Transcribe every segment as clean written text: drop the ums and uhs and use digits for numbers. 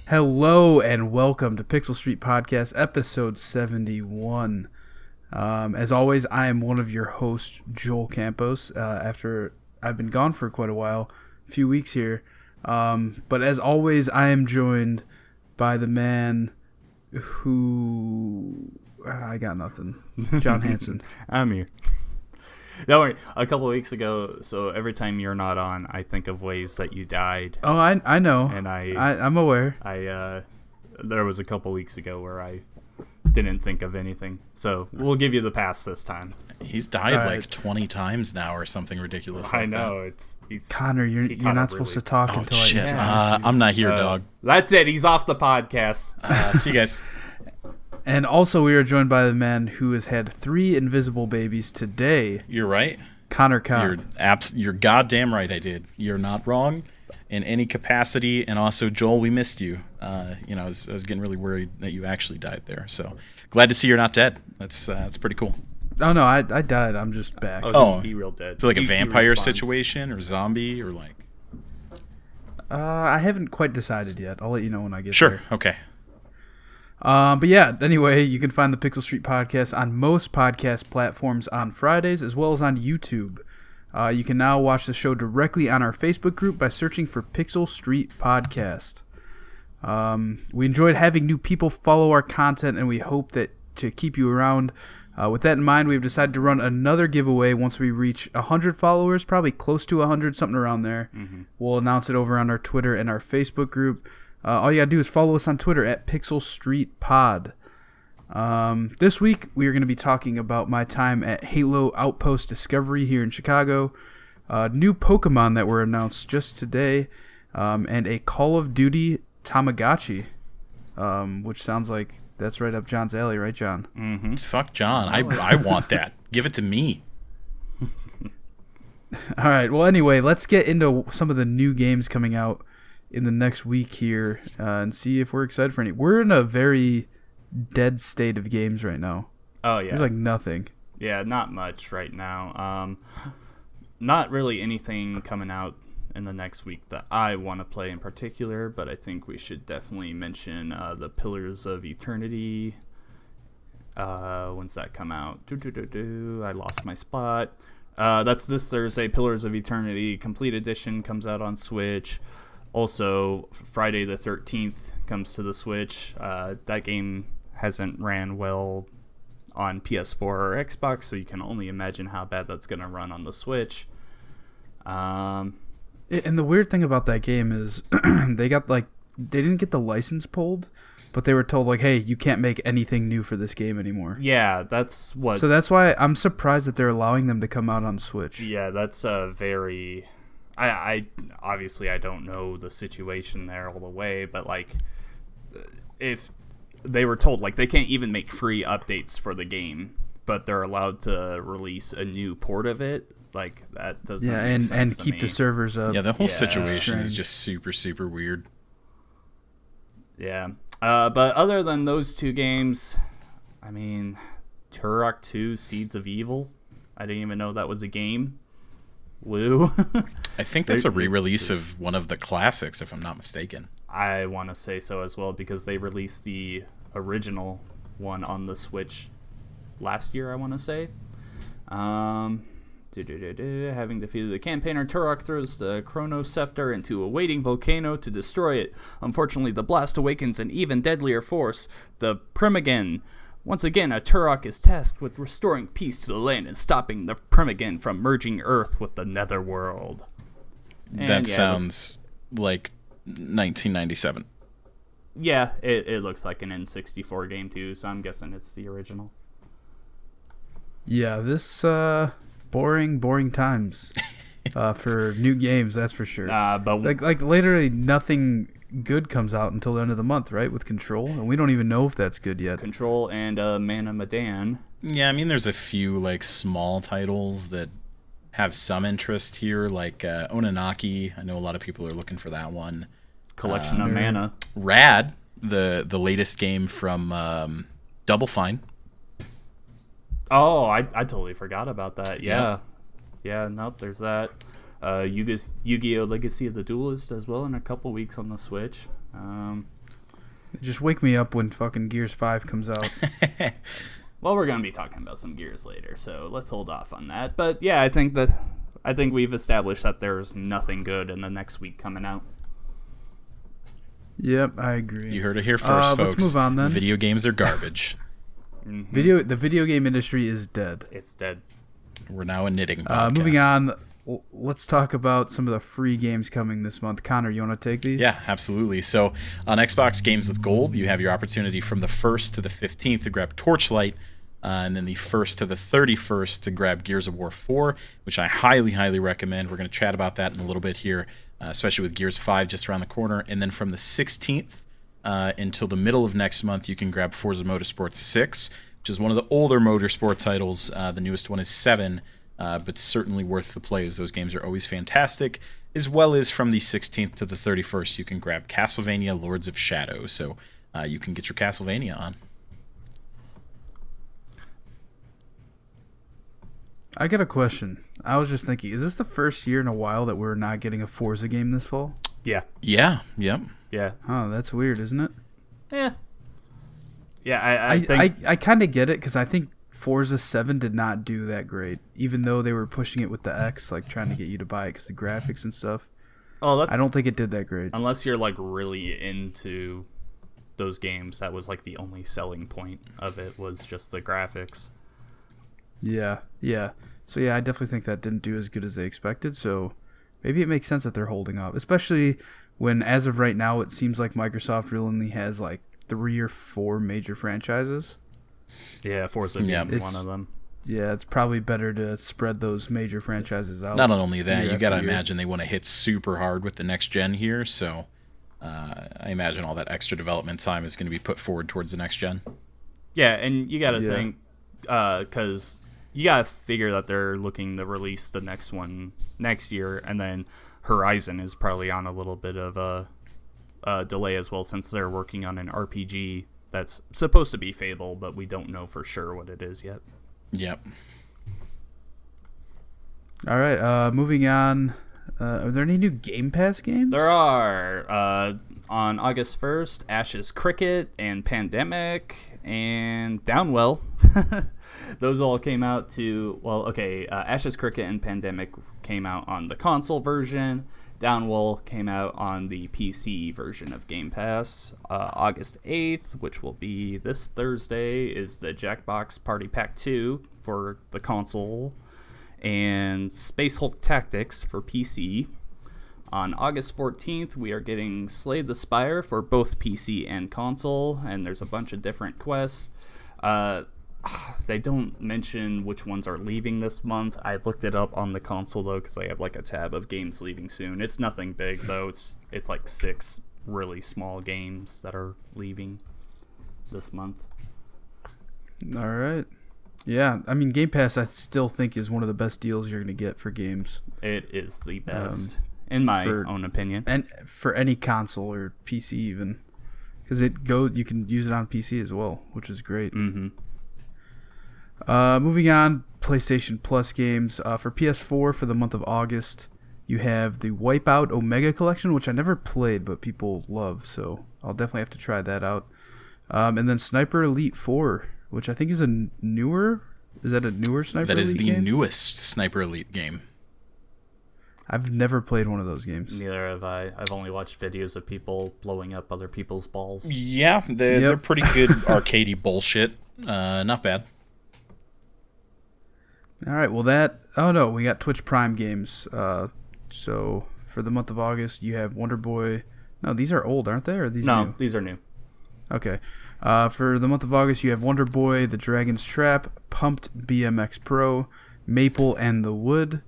Hello and welcome to Pixel Street Podcast, episode 71. As always, I am one of your hosts, Joel Campos, after I've been gone for quite a while, a few weeks here. But as always, I am joined by the man who... I got nothing. John Hansen. I'm here. Don't worry. A couple of weeks ago, so every time you're not on, I think of ways that you died. Oh, I know. And I'm aware. There was a couple weeks ago where I didn't think of anything. So we'll give you the pass this time. He's died like 20 times now or something ridiculous. I like know. That. You're not supposed to talk until shit. I'm not here, dog. That's it. He's off the podcast. See you guys. And also, we are joined by the man who has had 3 invisible babies today. You're right. Connor Cobb. You're goddamn right. I did. You're not wrong in any capacity. And also, Joel, we missed you. I was getting really worried that you actually died there. So glad to see you're not dead. That's pretty cool. Oh no, I died. I'm just back. He real dead. So like a vampire situation or zombie or like. I haven't quite decided yet. I'll let you know when I get there. Sure. Okay. But yeah, anyway, you can find the Pixel Street Podcast on most podcast platforms on Fridays, as well as on YouTube. You can now watch the show directly on our Facebook group by searching for Pixel Street Podcast. We enjoyed having new people follow our content, and we hope that to keep you around. With that in mind, we've decided to run another giveaway once we reach 100 followers, probably close to 100, something around there. Mm-hmm. We'll announce it over on our Twitter and our Facebook group. All you gotta do is follow us on Twitter at Pixel Street Pod. This week we are going to be talking about my time at Halo Outpost Discovery here in Chicago, new Pokemon that were announced just today, and a Call of Duty Tamagotchi, which sounds like that's right up John's alley, right, John? Mm-hmm. Fuck John, I want that. Give it to me. All right. Well, anyway, let's get into some of the new games coming out in the next week here and see if we're excited for any. We're in a very dead state of games right now. Oh, yeah. There's like nothing. Yeah, not much right now. Not really anything coming out in the next week that I want to play in particular, but I think we should definitely mention the Pillars of Eternity. When's that come out? I lost my spot. That's this Thursday. Pillars of Eternity Complete Edition comes out on Switch. Also, Friday the 13th comes to the Switch. That game hasn't ran well on PS4 or Xbox, so you can only imagine how bad that's going to run on the Switch. And the weird thing about that game is they didn't get the license pulled, but they were told, like, hey, you can't make anything new for this game anymore. Yeah, that's what... So that's why I'm surprised that they're allowing them to come out on Switch. Yeah, that's a very... I obviously I don't know the situation there all the way, but like if they were told like they can't even make free updates for the game, but they're allowed to release a new port of it, like that doesn't make sense and to keep me. the servers up. Yeah, the whole situation strange. is just super, super weird. Yeah. But other than those two games, I mean, Turok 2 Seeds of Evil, I didn't even know that was a game. Woo. I think that's a re-release of one of the classics, if I'm not mistaken. I want to say so as well, because they released the original one on the Switch last year, I want to say. Having defeated the campaigner, Turok throws the Chrono Scepter into a waiting volcano to destroy it. Unfortunately, the blast awakens an even deadlier force, the Primogen. Once again, a Turok is tasked with restoring peace to the land and stopping the Primogen from merging Earth with the Netherworld. That sounds like 1997. Yeah, it looks like an N64 game too, so I'm guessing it's the original. Yeah, this boring times for new games, that's for sure. But like literally nothing good comes out until the end of the month, right? With Control, and we don't even know if that's good yet. Control and Mana Madan. Yeah, I mean, there's a few like small titles that have some interest here, like Ononaki. I know a lot of people are looking for that one. Collection of Mana. Rad, the latest game from Double Fine. Oh, I totally forgot about that. Yeah, nope, there's that. Yu-Gi-Oh! Legacy of the Duelist as well in a couple weeks on the Switch. Just wake me up when fucking Gears 5 comes out. Well, we're going to be talking about some Gears later, so let's hold off on that. But yeah, I think we've established that there's nothing good in the next week coming out. Yep, I agree. You heard it here first, folks. Let's move on then. Video games are garbage. The video game industry is dead. It's dead. We're now a knitting podcast. Moving on, let's talk about some of the free games coming this month. Connor, you want to take these? Yeah, absolutely. So on Xbox Games with Gold, you have your opportunity from the 1st to the 15th to grab Torchlight, and then the 1st to the 31st to grab Gears of War 4, which I highly, highly recommend. We're going to chat about that in a little bit here, especially with Gears 5 just around the corner. And then from the 16th until the middle of next month, you can grab Forza Motorsport 6, which is one of the older motorsport titles. The newest one is 7, but certainly worth the play, as those games are always fantastic. As well as from the 16th to the 31st, you can grab Castlevania Lords of Shadow, so you can get your Castlevania on. I got a question. I was just thinking, is this the first year in a while that we're not getting a Forza game this fall? Yeah. Yeah, yep. Yeah. Oh, that's weird, isn't it? Yeah. Yeah, I think... I kind of get it, because I think Forza 7 did not do that great, even though they were pushing it with the X, like trying to get you to buy it because the graphics and stuff. Oh, that's... I don't think it did that great. Unless you're, like, really into those games, that was, like, the only selling point of it was just the graphics. Yeah. So, yeah, I definitely think that didn't do as good as they expected, so maybe it makes sense that they're holding up, especially when, as of right now, it seems like Microsoft really only has, like, 3 or 4 major franchises. Yeah, Forza being one of them. Yeah, it's probably better to spread those major franchises out. Not only that, you got to year. imagine they want to hit super hard with the next gen here, so I imagine all that extra development time is going to be put forward towards the next gen. Yeah, and you got to think, because you got to figure that they're looking to release the next one next year, and then Horizon is probably on a little bit of a delay as well, since they're working on an RPG that's supposed to be Fable, but we don't know for sure what it is yet. Yep. All right, moving on. Are there any new Game Pass games? There are. On August 1st, Ash's Cricket and Pandemic and Downwell. Those all came out to... Well, okay, Ash's Cricket and Pandemic came out on the console version. Downwell came out on the PC version of Game Pass. August 8th, which will be this Thursday, is the Jackbox Party Pack 2 for the console, and Space Hulk Tactics for PC. On August 14th, we are getting Slay the Spire for both PC and console, and there's a bunch of different quests. They don't mention which ones are leaving this month. I looked it up on the console, though, because they have like a tab of games leaving soon. It's nothing big, though. It's like 6 really small games that are leaving this month. All right. Yeah, I mean, Game Pass I still think is one of the best deals you're going to get for games. It is the best, in my own opinion. And for any console or PC even. Because you can use it on PC as well, which is great. Mm-hmm. Moving on, PlayStation Plus games. For PS4 for the month of August, you have the Wipeout Omega Collection, which I never played, but people love, so I'll definitely have to try that out. And then Sniper Elite 4, which I think is a newer... Is that a newer Sniper Elite game? That is the newest Sniper Elite game. I've never played one of those games. Neither have I. I've only watched videos of people blowing up other people's balls. Yeah, they're pretty good arcadey bullshit. Not bad. All right, well oh no, we got Twitch Prime games. So for the month of August, you have Wonder Boy. No, these are old, aren't they? Or are these new? These are new. Okay. For the month of August, you have Wonder Boy, The Dragon's Trap, Pumped BMX Pro, Maple and the Wood,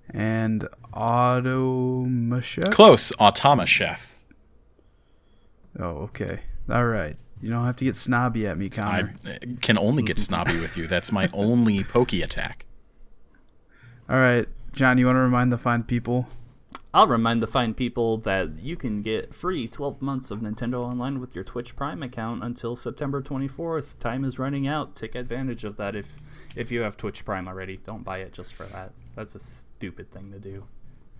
and Automa Chef? Close. Automa Chef. Oh, okay. All right. You don't have to get snobby at me, Connor. I can only get snobby with you. That's my only pokey attack. All right. John, you want to remind the fine people? I'll remind the fine people that you can get free 12 months of Nintendo Online with your Twitch Prime account until September 24th. Time is running out. Take advantage of that if you have Twitch Prime already. Don't buy it just for that. That's a stupid thing to do.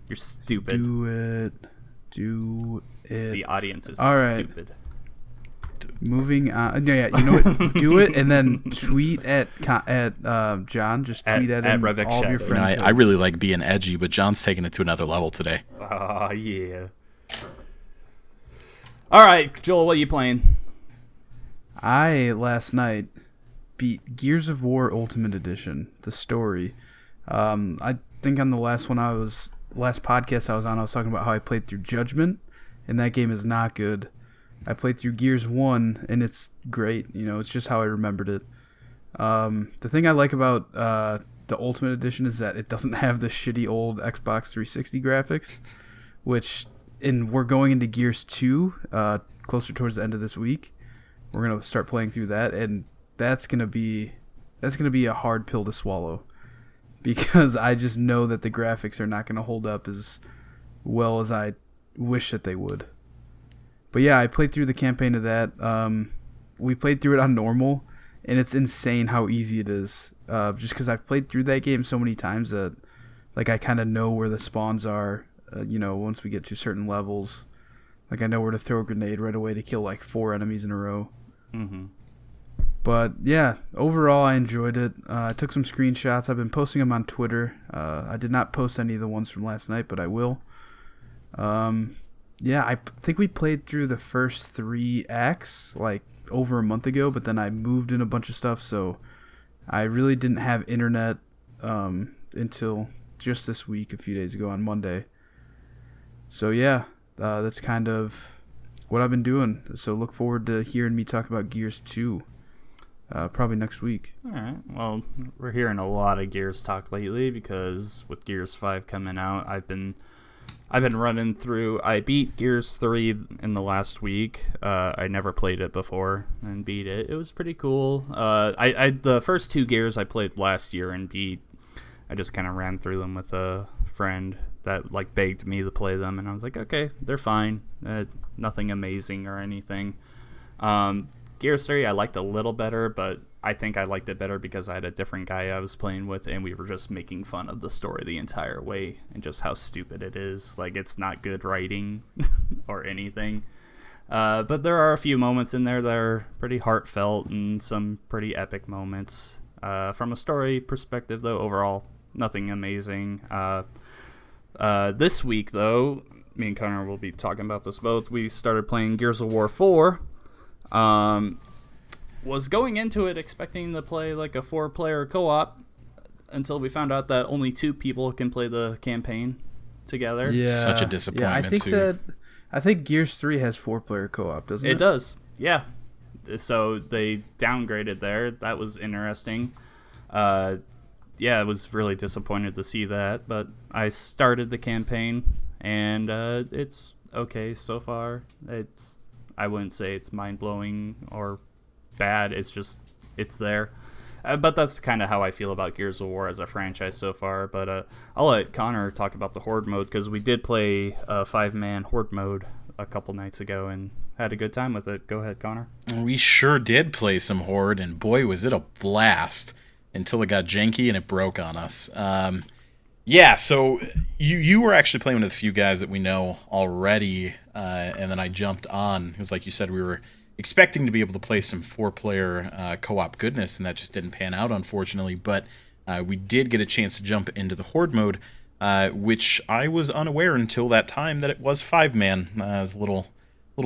You're stupid. Do it. The audience is All right. stupid. Moving on. Yeah, you know what? Do it and then tweet at John. Just tweet at him Revik all of your Shadow. friends. I really like being edgy, but John's taking it to another level today. Oh, yeah. All right, Joel, what are you playing? I last night beat Gears of War Ultimate Edition, the story. I think on the last podcast I was on, I was talking about how I played through Judgment, and that game is not good. I played through Gears 1, and it's great. You know, it's just how I remembered it. The thing I like about the Ultimate Edition is that it doesn't have the shitty old Xbox 360 graphics, we're going into Gears 2 closer towards the end of this week. We're going to start playing through that, and that's going to be a hard pill to swallow, because I just know that the graphics are not going to hold up as well as I wish that they would. But yeah, I played through the campaign of that. We played through it on normal, and it's insane how easy it is. Just because I've played through that game so many times that, like, I kind of know where the spawns are. Once we get to certain levels, like I know where to throw a grenade right away to kill like 4 enemies in a row. Mm-hmm. But yeah, overall I enjoyed it. I took some screenshots. I've been posting them on Twitter. I did not post any of the ones from last night, but I will. Yeah, I think we played through the first 3 acts like over a month ago, but then I moved in a bunch of stuff, so I really didn't have internet until just this week, a few days ago on Monday. So yeah, that's kind of what I've been doing. So look forward to hearing me talk about Gears 2 probably next week. All right. Well, we're hearing a lot of Gears talk lately because with Gears 5 coming out, I've been running through. I beat Gears 3 in the last week. I never played it before and beat it. It was pretty cool. The first 2 Gears I played last year and beat. I just kind of ran through them with a friend that like begged me to play them, and I was like, okay, they're fine. Nothing amazing or anything. Gears 3 I liked a little better, but I think I liked it better because I had a different guy I was playing with, and we were just making fun of the story the entire way and just how stupid it is. Like, it's not good writing or anything. But there are a few moments in there that are pretty heartfelt and some pretty epic moments. From a story perspective, though, overall, nothing amazing. This week, though, me and Connor will be talking about this both. We started playing Gears of War 4. Was going into it expecting to play like a 4-player co-op until we found out that only 2 people can play the campaign together. Yeah, such a disappointment. I think Gears 3 has 4-player co-op, doesn't it? It does, yeah. So they downgraded there. That was interesting. Yeah, I was really disappointed to see that, but I started the campaign, and it's okay so far. I wouldn't say it's mind-blowing or bad. It's there. But that's kind of how I feel about Gears of War as a franchise so far. But I'll let Connor talk about the Horde Mode, because we did play 5-man Horde Mode a couple nights ago and had a good time with it. Go ahead, Connor. We sure did play some Horde, and boy, was it a blast until it got janky and it broke on us. Yeah, so you were actually playing with a few guys that we know already, and then I jumped on, because like you said, we were expecting to be able to play some 4-player co-op goodness, and that just didn't pan out, unfortunately. But we did get a chance to jump into the Horde mode, which I was unaware until that time that it was 5-man. It was a little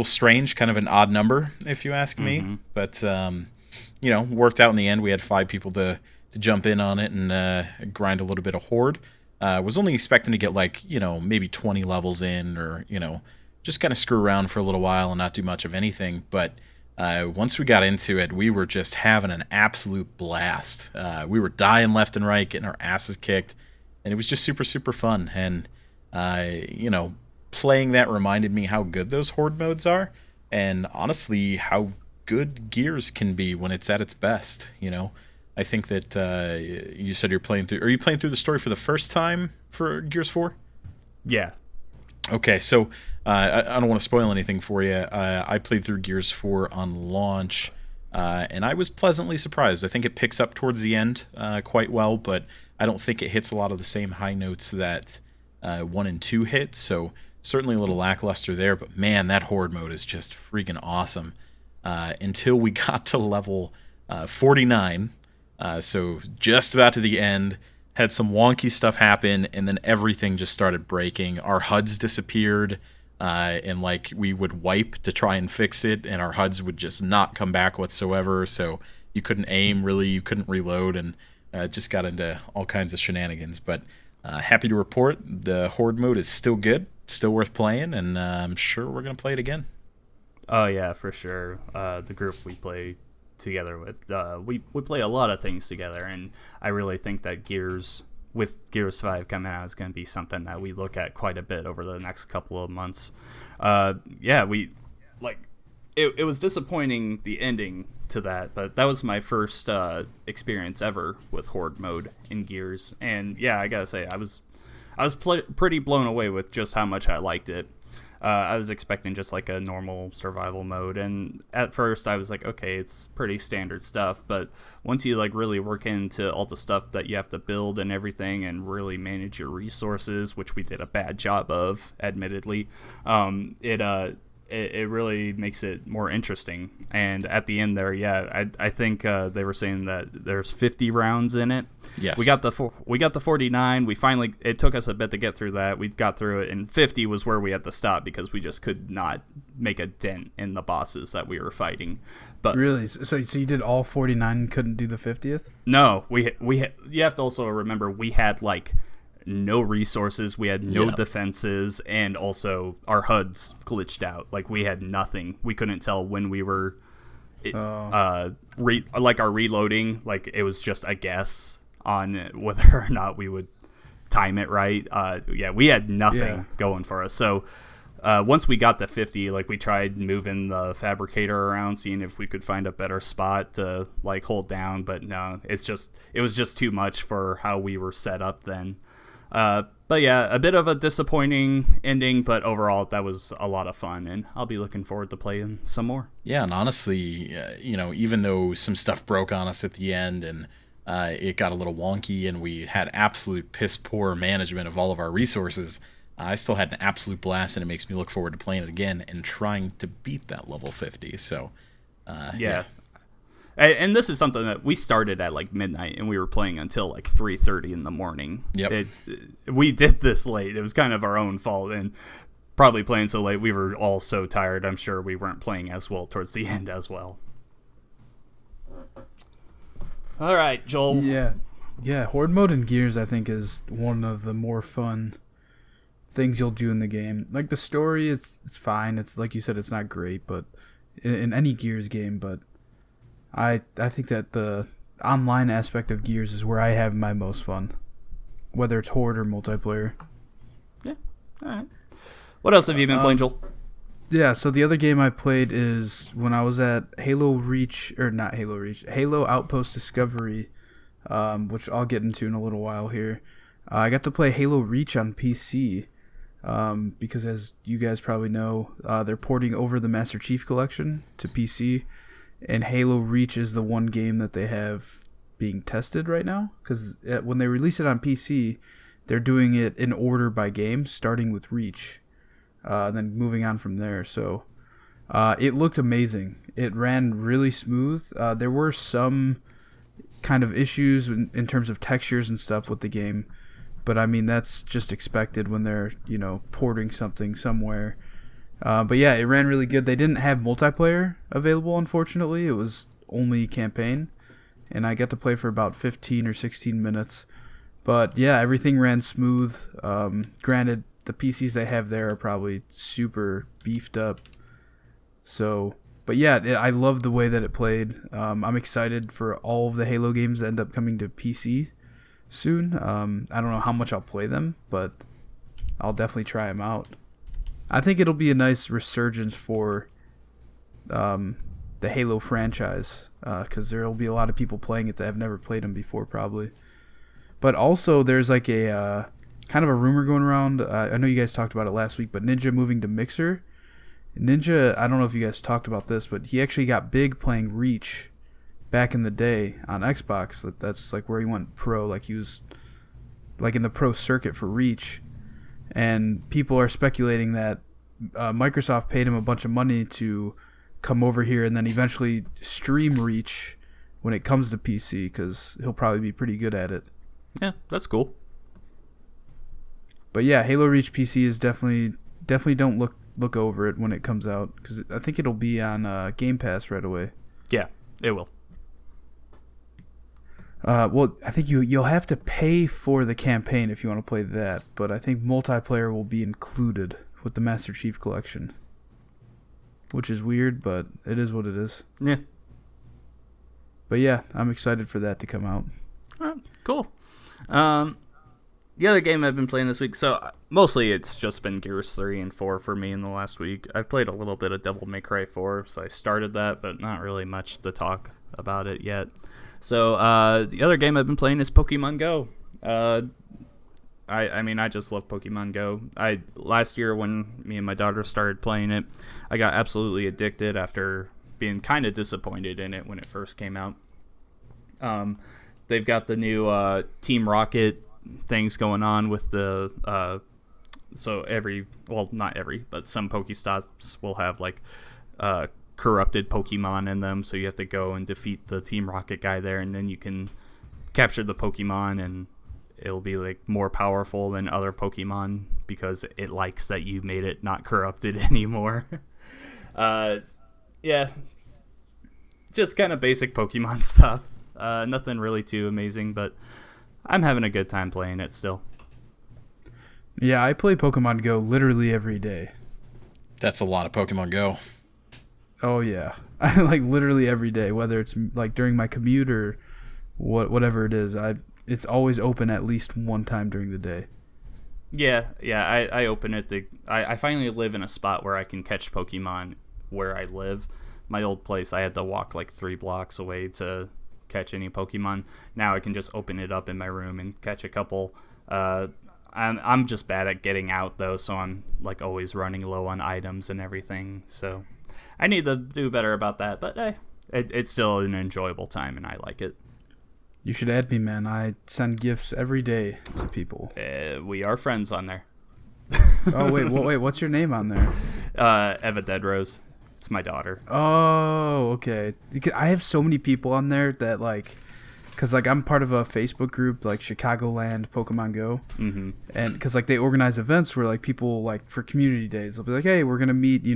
strange, kind of an odd number, if you ask me. But worked out in the end. We had 5 people to jump in on it and grind a little bit of Horde. Was only expecting to get maybe 20 levels in, or just kind of screw around for a little while and not do much of anything. But once we got into it, we were just having an absolute blast. We were dying left and right, getting our asses kicked, and it was just super, super fun. And, playing that reminded me how good those Horde modes are, and honestly, how good Gears can be when it's at its best, I think that you said you're playing through... Are you playing through the story for the first time for Gears 4? Yeah. Okay, so I don't want to spoil anything for you. I played through Gears 4 on launch, and I was pleasantly surprised. I think it picks up towards the end quite well, but I don't think it hits a lot of the same high notes that 1 and 2 hit, so certainly a little lackluster there. But man, that Horde mode is just freaking awesome. until we got to level 49. So just about to the end, had some wonky stuff happen, and then everything just started breaking. Our HUDs disappeared, and like we would wipe to try and fix it, and our HUDs would just not come back whatsoever. So you couldn't aim, really, you couldn't reload, and it just got into all kinds of shenanigans. But happy to report the Horde mode is still good, still worth playing, and I'm sure we're going to play it again. Oh yeah, for sure. The group we play together with, we play a lot of things together, and I really think that Gears 5 coming out is going to be something that we look at quite a bit over the next couple of months. We like it was disappointing, the ending to that, but that was my first experience ever with Horde mode in Gears, and yeah, I gotta say I was pretty blown away with just how much I liked it. I was expecting just like a normal survival mode, and at first I was like, okay, it's pretty standard stuff, but once you like really work into all the stuff that you have to build and everything and really manage your resources, which we did a bad job of, admittedly, it really makes it more interesting. And at the end there, I think they were saying that there's 50 rounds in it. Yes. We got the 49. We finally, it took us a bit to get through that. We got through it, and 50 was where we had to stop because we just could not make a dent in the bosses that we were fighting. But really, so you did all 49 and couldn't do the 50th? No, you have to also remember we had like no resources, we had no defenses, and also our HUDs glitched out. Like we had nothing. We couldn't tell when we were our reloading. Like it was just a guess on whether or not we would time it right. We had nothing going for us. So once we got to 50, like we tried moving the fabricator around, seeing if we could find a better spot to like hold down, but no, it was just too much for how we were set up then. But yeah, a bit of a disappointing ending, but overall that was a lot of fun, and I'll be looking forward to playing some more. Yeah, and honestly, even though some stuff broke on us at the end and it got a little wonky and we had absolute piss poor management of all of our resources, I still had an absolute blast, and it makes me look forward to playing it again and trying to beat that level 50. So, yeah. And this is something that we started at like midnight, and we were playing until like 3:30 in the morning. Yep. We did this late. It was kind of our own fault, and probably playing so late, we were all so tired. I'm sure we weren't playing as well towards the end as well. All right, Joel. Yeah. Horde mode in Gears, I think, is one of the more fun things you'll do in the game. Like the story, it's fine. It's like you said, it's not great, but in any Gears game, but I think that the online aspect of Gears is where I have my most fun, whether it's Horde or multiplayer. Yeah. All right. What else have you been playing, Joel? Yeah, so the other game I played is when I was at Halo Outpost Discovery, which I'll get into in a little while here. I got to play Halo Reach on PC, because as you guys probably know, they're porting over the Master Chief Collection to PC. And Halo Reach is the one game that they have being tested right now. Because when they release it on PC, they're doing it in order by game, starting with Reach. Then moving on from there. So it looked amazing. It ran really smooth. There were some kind of issues in terms of textures and stuff with the game. But I mean, that's just expected when they're, porting something somewhere. But yeah, it ran really good. They didn't have multiplayer available, unfortunately. It was only campaign, and I got to play for about 15 or 16 minutes. But yeah, everything ran smooth. Granted, the PCs they have there are probably super beefed up. So, but yeah, I love the way that it played. I'm excited for all of the Halo games that end up coming to PC soon. I don't know how much I'll play them, but I'll definitely try them out. I think it'll be a nice resurgence for the Halo franchise, because there will be a lot of people playing it that have never played them before, probably. But also, there's like a kind of a rumor going around. I know you guys talked about it last week, but Ninja moving to Mixer. Ninja, I don't know if you guys talked about this, but he actually got big playing Reach back in the day on Xbox. That's like where he went pro. Like he was like in the pro circuit for Reach. And people are speculating that Microsoft paid him a bunch of money to come over here and then eventually stream Reach when it comes to PC, because he'll probably be pretty good at it. Yeah, that's cool. But yeah, Halo Reach PC is definitely don't look over it when it comes out, because I think it'll be on Game Pass right away. Yeah, it will. Well, I think you'll have to pay for the campaign if you want to play that, but I think multiplayer will be included with the Master Chief Collection, which is weird, but it is what it is. Yeah. But yeah, I'm excited for that to come out. Cool. The other game I've been playing this week, so mostly it's just been Gears 3 and 4 for me in the last week. I've played a little bit of Devil May Cry 4, so I started that, but not really much to talk about it yet. So the other game I've been playing is Pokemon Go. I mean, I just love Pokemon Go. Last year when me and my daughter started playing it, I got absolutely addicted after being kind of disappointed in it when it first came out. They've got the new Team Rocket things going on with the so not every, but some Pokestops will have like corrupted Pokemon in them, so you have to go and defeat the Team Rocket guy there, and then you can capture the Pokemon, and it'll be like more powerful than other Pokemon because it likes that you made it not corrupted anymore. Yeah, just kind of basic Pokemon stuff. Nothing really too amazing, but I'm having a good time playing it still. Yeah, I play Pokemon Go literally every day. That's a lot of Pokemon Go. Oh yeah, I like literally every day, whether it's like during my commute or whatever it is. It's always open at least one time during the day. Yeah, I open it. I finally live in a spot where I can catch Pokemon where I live. My old place, I had to walk like 3 blocks away to catch any Pokemon. Now I can just open it up in my room and catch a couple. I'm just bad at getting out though, so I'm like always running low on items and everything. So I need to do better about that, but it's still an enjoyable time and I like it. You should add me, man. I send gifts every day to people. We are friends on there. Oh wait, what's your name on there? Eva Deadrose. It's my daughter. Oh, okay. I have so many people on there that like, cause like I'm part of a Facebook group like Chicagoland Pokemon Go, and cause like they organize events where like people like for community days they'll be like, hey, we're gonna meet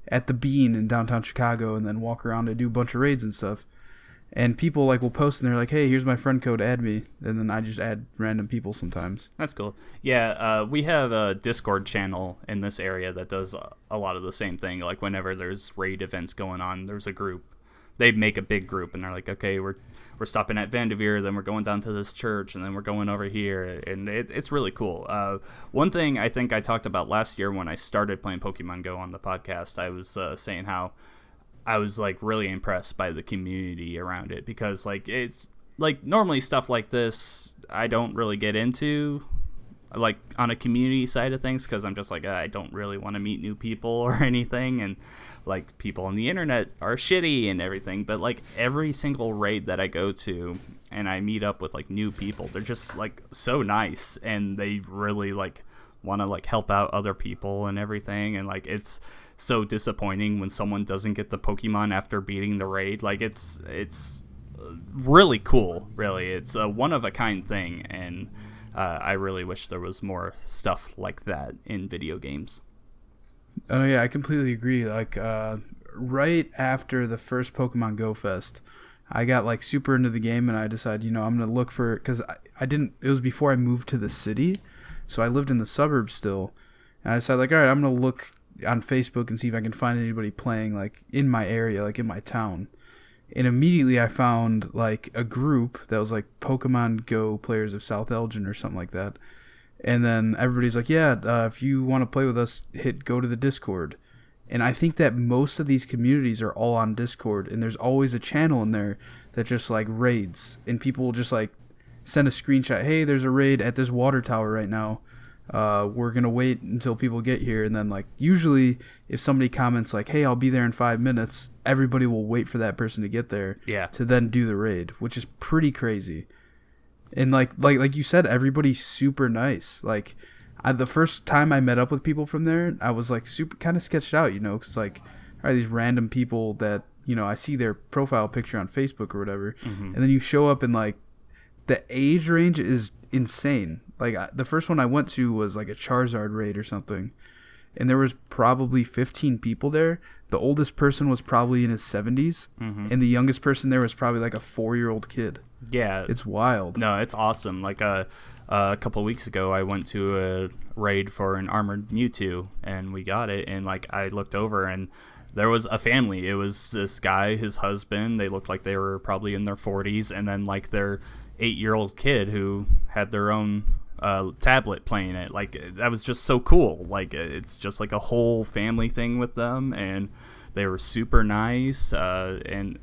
at the Bean in downtown Chicago and then walk around and do a bunch of raids and stuff. And people like will post and they're like, hey, here's my friend code, add me. And then I just add random people sometimes. That's cool. Yeah, we have a Discord channel in this area that does a lot of the same thing. Like whenever there's raid events going on, there's a group. They make a big group and they're like, okay, we're stopping at Vanderveer, then we're going down to this church, and then we're going over here. And it's really cool. One thing I think I talked about last year when I started playing Pokemon Go on the podcast, I was saying how I was like really impressed by the community around it, because like it's like normally stuff like this I don't really get into like on a community side of things, because I'm just like I don't really want to meet new people or anything, and like people on the internet are shitty and everything. But like every single raid that I go to and I meet up with like new people, they're just like so nice and they really like want to like help out other people and everything. And like it's so disappointing when someone doesn't get the Pokemon after beating the raid. Like it's really cool, really. It's a one of a kind thing, and I really wish there was more stuff like that in video games. Oh yeah, I completely agree. Like right after the first Pokemon Go Fest, I got like super into the game and I decided, I'm gonna look for, because I didn't, it was before I moved to the city, so I lived in the suburbs still, and I decided like, all right, I'm gonna look on Facebook and see if I can find anybody playing like in my area, like in my town. And immediately I found like a group that was like Pokemon Go players of South Elgin or something like that. And then everybody's like, yeah, if you want to play with us, go to the Discord. And I think that most of these communities are all on Discord, and there's always a channel in there that just like raids, and people will just like send a screenshot, hey, there's a raid at this water tower right now. We're gonna wait until people get here, and then like usually if somebody comments like, hey, I'll be there in 5 minutes, everybody will wait for that person to get there to then do the raid, which is pretty crazy. And like you said, everybody's super nice. The first time I met up with people from there, I was like super kind of sketched out, because like, all are these random people that, you know, I see their profile picture on Facebook or whatever, Mm-hmm. and then you show up and like the age range is insane. Like the first one I went to was like a Charizard raid or something, and there was probably 15 people there. The oldest person was probably in his 70s, Mm-hmm. and the youngest person there was probably like a 4-year-old kid. Yeah, It's wild. no, it's awesome. Like a couple of weeks ago, I went to a raid for an armored Mewtwo, and we got it. And like I looked over, and there was a family. It was this guy, his husband. They looked like they were probably in their 40s, and then like their 8-year-old kid who had their own tablet playing it. Like that was just so cool. Like it's just like a whole family thing with them, and they were super nice. And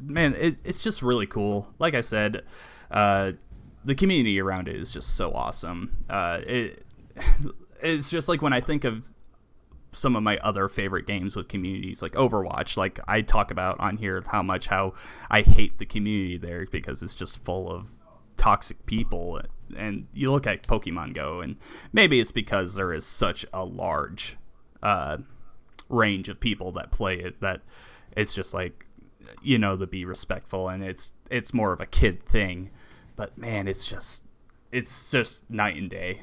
man, it's just really cool. Like I said, the community around it is just so awesome. It's just like when I think of some of my other favorite games with communities, like Overwatch, like I talk about on here how I hate the community there because it's just full of toxic people. And you look at Pokemon Go, and maybe it's because there is such a large range of people that play it that it's just like, you know, to be respectful, and it's more of a kid thing. But man, it's just night and day.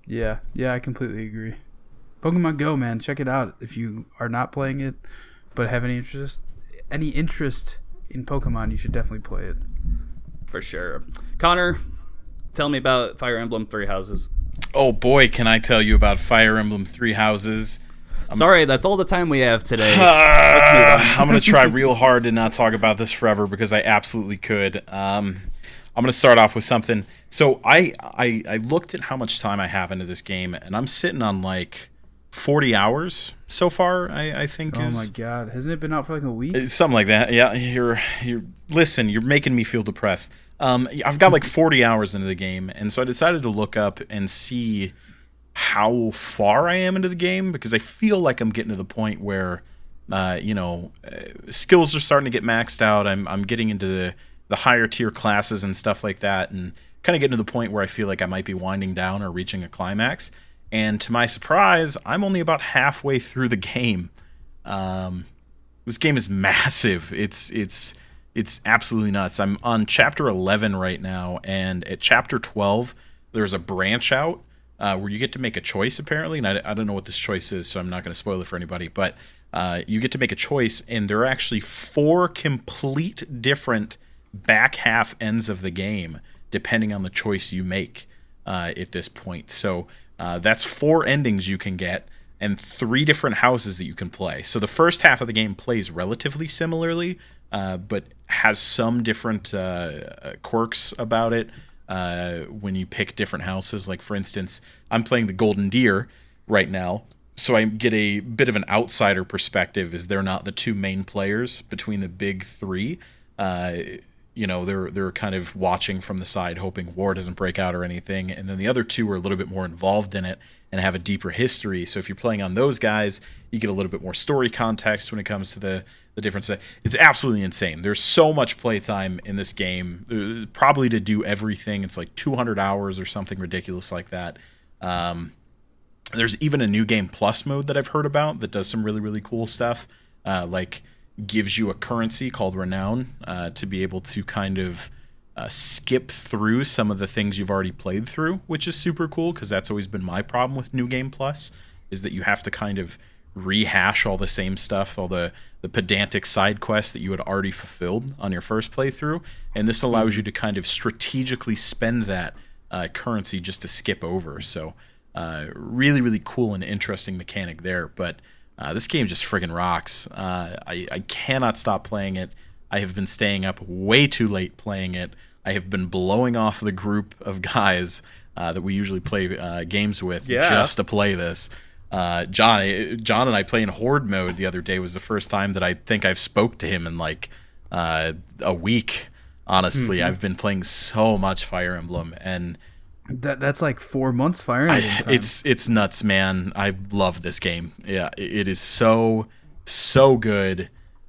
Yeah, I completely agree. Pokemon Go, man, check it out if you are not playing it, but have any interest in Pokemon. You should definitely play it. For sure. Connor, tell me about Fire Emblem Three Houses. Oh boy, can I tell you about Fire Emblem Three Houses. Sorry, that's all the time we have today. Let's move on. I'm going to try real hard to not talk about this forever because I absolutely could. I'm going to start off with something. So I looked at how much time I have into this game, and I'm sitting on like 40 hours so far, I think. Oh my god, hasn't it been out for like a week? Something like that. Yeah, you're listen, you're making me feel depressed. I've got like 40 hours into the game, and so I decided to look up and see how far I am into the game, because I feel like I'm getting to the point where skills are starting to get maxed out. I'm getting into the higher tier classes and stuff like that, and kind of getting to the point where I feel like I might be winding down or reaching a climax. And to my surprise, I'm only about halfway through the game. This game is massive. It's absolutely nuts. I'm on chapter 11 right now, and at chapter 12, there's a branch out where you get to make a choice, apparently. And I don't know what this choice is, so I'm not going to spoil it for anybody. But you get to make a choice, and there are actually 4 complete different back half ends of the game, depending on the choice you make at this point. So that's 4 endings you can get, and 3 different houses that you can play. So the first half of the game plays relatively similarly, but has some different quirks about it when you pick different houses. Like, for instance, I'm playing the Golden Deer right now, so I get a bit of an outsider perspective, as they're not the 2 main players between the big 3. They're kind of watching from the side, hoping war doesn't break out or anything. And then the other 2 are a little bit more involved in it and have a deeper history. So if you're playing on those guys, you get a little bit more story context when it comes to the difference. It's absolutely insane. There's so much playtime in this game, probably to do everything. It's like 200 hours or something ridiculous like that. There's even a new game plus mode that I've heard about that does some really, really cool stuff, like gives you a currency called Renown to be able to kind of skip through some of the things you've already played through, which is super cool, because that's always been my problem with New Game Plus, is that you have to kind of rehash all the same stuff, all the pedantic side quests that you had already fulfilled on your first playthrough, and this allows you to kind of strategically spend that currency just to skip over. So really, really cool and interesting mechanic there, but this game just friggin' rocks. I cannot stop playing it. I have been staying up way too late playing it. I have been blowing off the group of guys that we usually play games with just to play this. John and I playing Horde Mode the other day was the first time that I think I've spoke to him in like a week. Honestly, I've been playing so much Fire Emblem, and that's like 4 months Fire Emblem time. It's nuts, man. I love this game. Yeah, it is so good.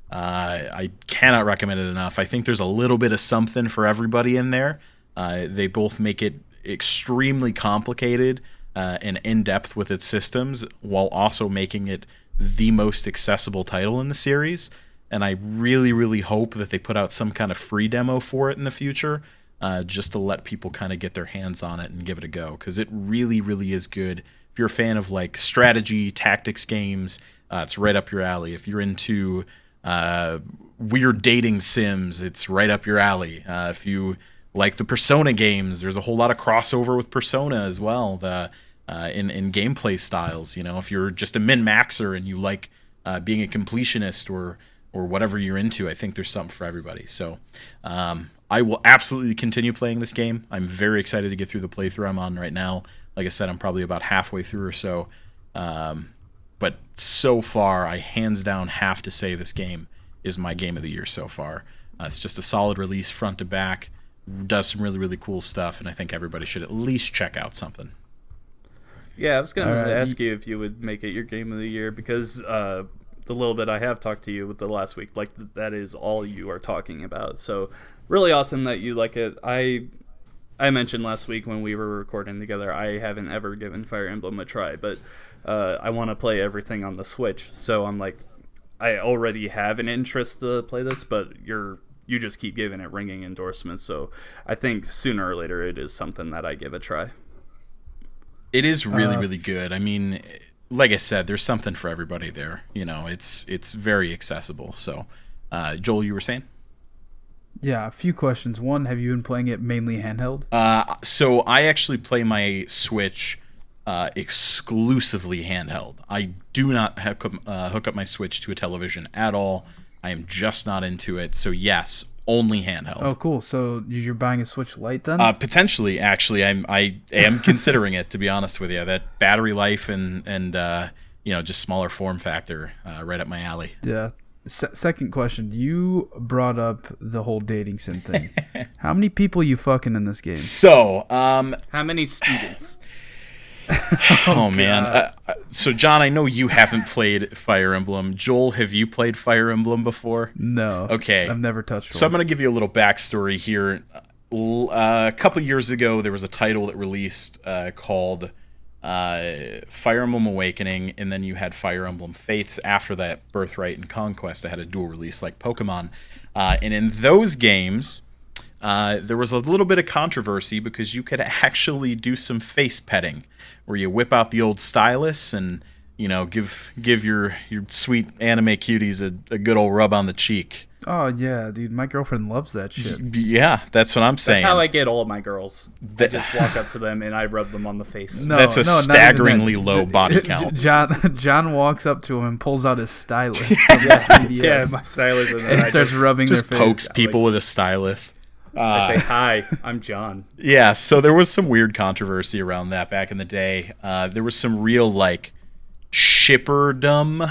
I cannot recommend it enough. I think there's a little bit of something for everybody in there. They both make it extremely complicated and in-depth with its systems, while also making it the most accessible title in the series, and I really, really hope that they put out some kind of free demo for it in the future, just to let people kind of get their hands on it and give it a go, because it really, really is good. If you're a fan of like strategy, tactics games, it's right up your alley. If you're into weird dating sims, it's right up your alley. If you like the Persona games, there's a whole lot of crossover with Persona as well. In gameplay styles, if you're just a min-maxer and you like being a completionist or whatever you're into, I think there's something for everybody. So I will absolutely continue playing this game. I'm very excited to get through the playthrough I'm on right now. Like I said, I'm probably about halfway through or so. But so far, I hands down have to say this game is my game of the year so far. It's just a solid release front to back, does some really, really cool stuff, and I think everybody should at least check out something. Yeah, I was going to ask you if you would make it your game of the year, because the little bit I have talked to you with the last week, like that is all you are talking about. So really awesome that you like it. I mentioned last week when we were recording together, I haven't ever given Fire Emblem a try, but I want to play everything on the Switch. So I'm like, I already have an interest to play this, but you just keep giving it ringing endorsements. So I think sooner or later it is something that I give a try. It is really, really good. I mean, like I said, there's something for everybody there. It's very accessible. So, Joel, you were saying? Yeah, a few questions. One, have you been playing it mainly handheld? So I actually play my Switch exclusively handheld. I do not hook up my Switch to a television at all. I am just not into it. So yes, only handheld. Oh, cool. So you're buying a Switch Lite then? Potentially, actually, I am considering it, to be honest with you. That battery life and just smaller form factor, right up my alley. Yeah. Second question, you brought up the whole dating sim thing. How many people you fucking in this game? So, how many students? Oh man. So John, I know you haven't played Fire Emblem. Joel, have you played Fire Emblem before? No. Okay. I've never touched one. So I'm going to give you a little backstory here. A couple years ago, there was a title that released called Fire Emblem Awakening, and then you had Fire Emblem Fates after that, Birthright and Conquest. That had a dual release like Pokemon. And in those games, there was a little bit of controversy because you could actually do some face petting, where you whip out the old stylus and give your sweet anime cuties a good old rub on the cheek. Oh yeah, dude, my girlfriend loves that shit. Yeah, that's what I'm saying. That's how I get all of my girls. I just walk up to them and I rub them on the face. That's a staggeringly low body count. John walks up to him and pulls out his stylus. Yeah, my stylus, and starts rubbing their face. Just pokes people with a stylus. I say, hi, I'm John. Yeah, so there was some weird controversy around that back in the day. There was some real, shipperdom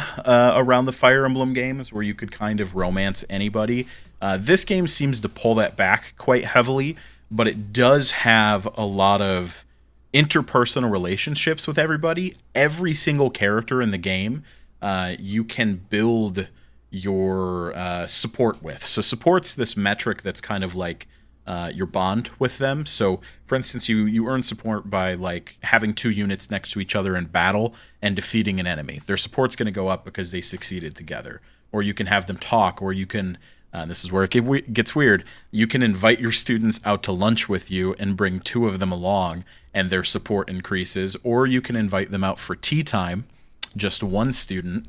around the Fire Emblem games where you could kind of romance anybody. This game seems to pull that back quite heavily, but it does have a lot of interpersonal relationships with everybody. Every single character in the game you can build your support with. So support's this metric that's kind of like your bond with them. So for instance, you earn support by having two units next to each other in battle and defeating an enemy. Their support's going to go up because they succeeded together. Or you can have them talk, or you can this is where it gets weird, you can invite your students out to lunch with you and bring two of them along and their support increases. Or you can invite them out for tea time, just one student.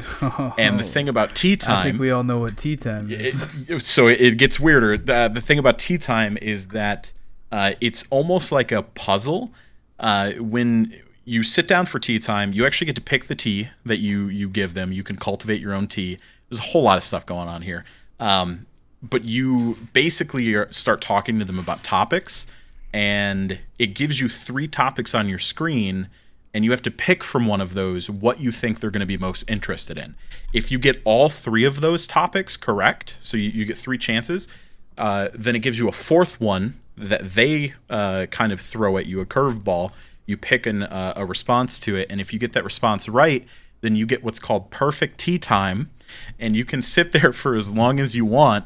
And the thing about tea time, I think we all know what tea time is. So it gets weirder. The thing about tea time is that it's almost like a puzzle. When you sit down for tea time, you actually get to pick the tea that you give them. You can cultivate your own tea. There's a whole lot of stuff going on here. But you basically start talking to them about topics, and it gives you 3 topics on your screen, and you have to pick from one of those what you think they're going to be most interested in. If you get all 3 of those topics correct, so you get 3 chances, then it gives you a 4th one that they kind of throw at you, a curveball. You pick a response to it, and if you get that response right, then you get what's called perfect tea time, and you can sit there for as long as you want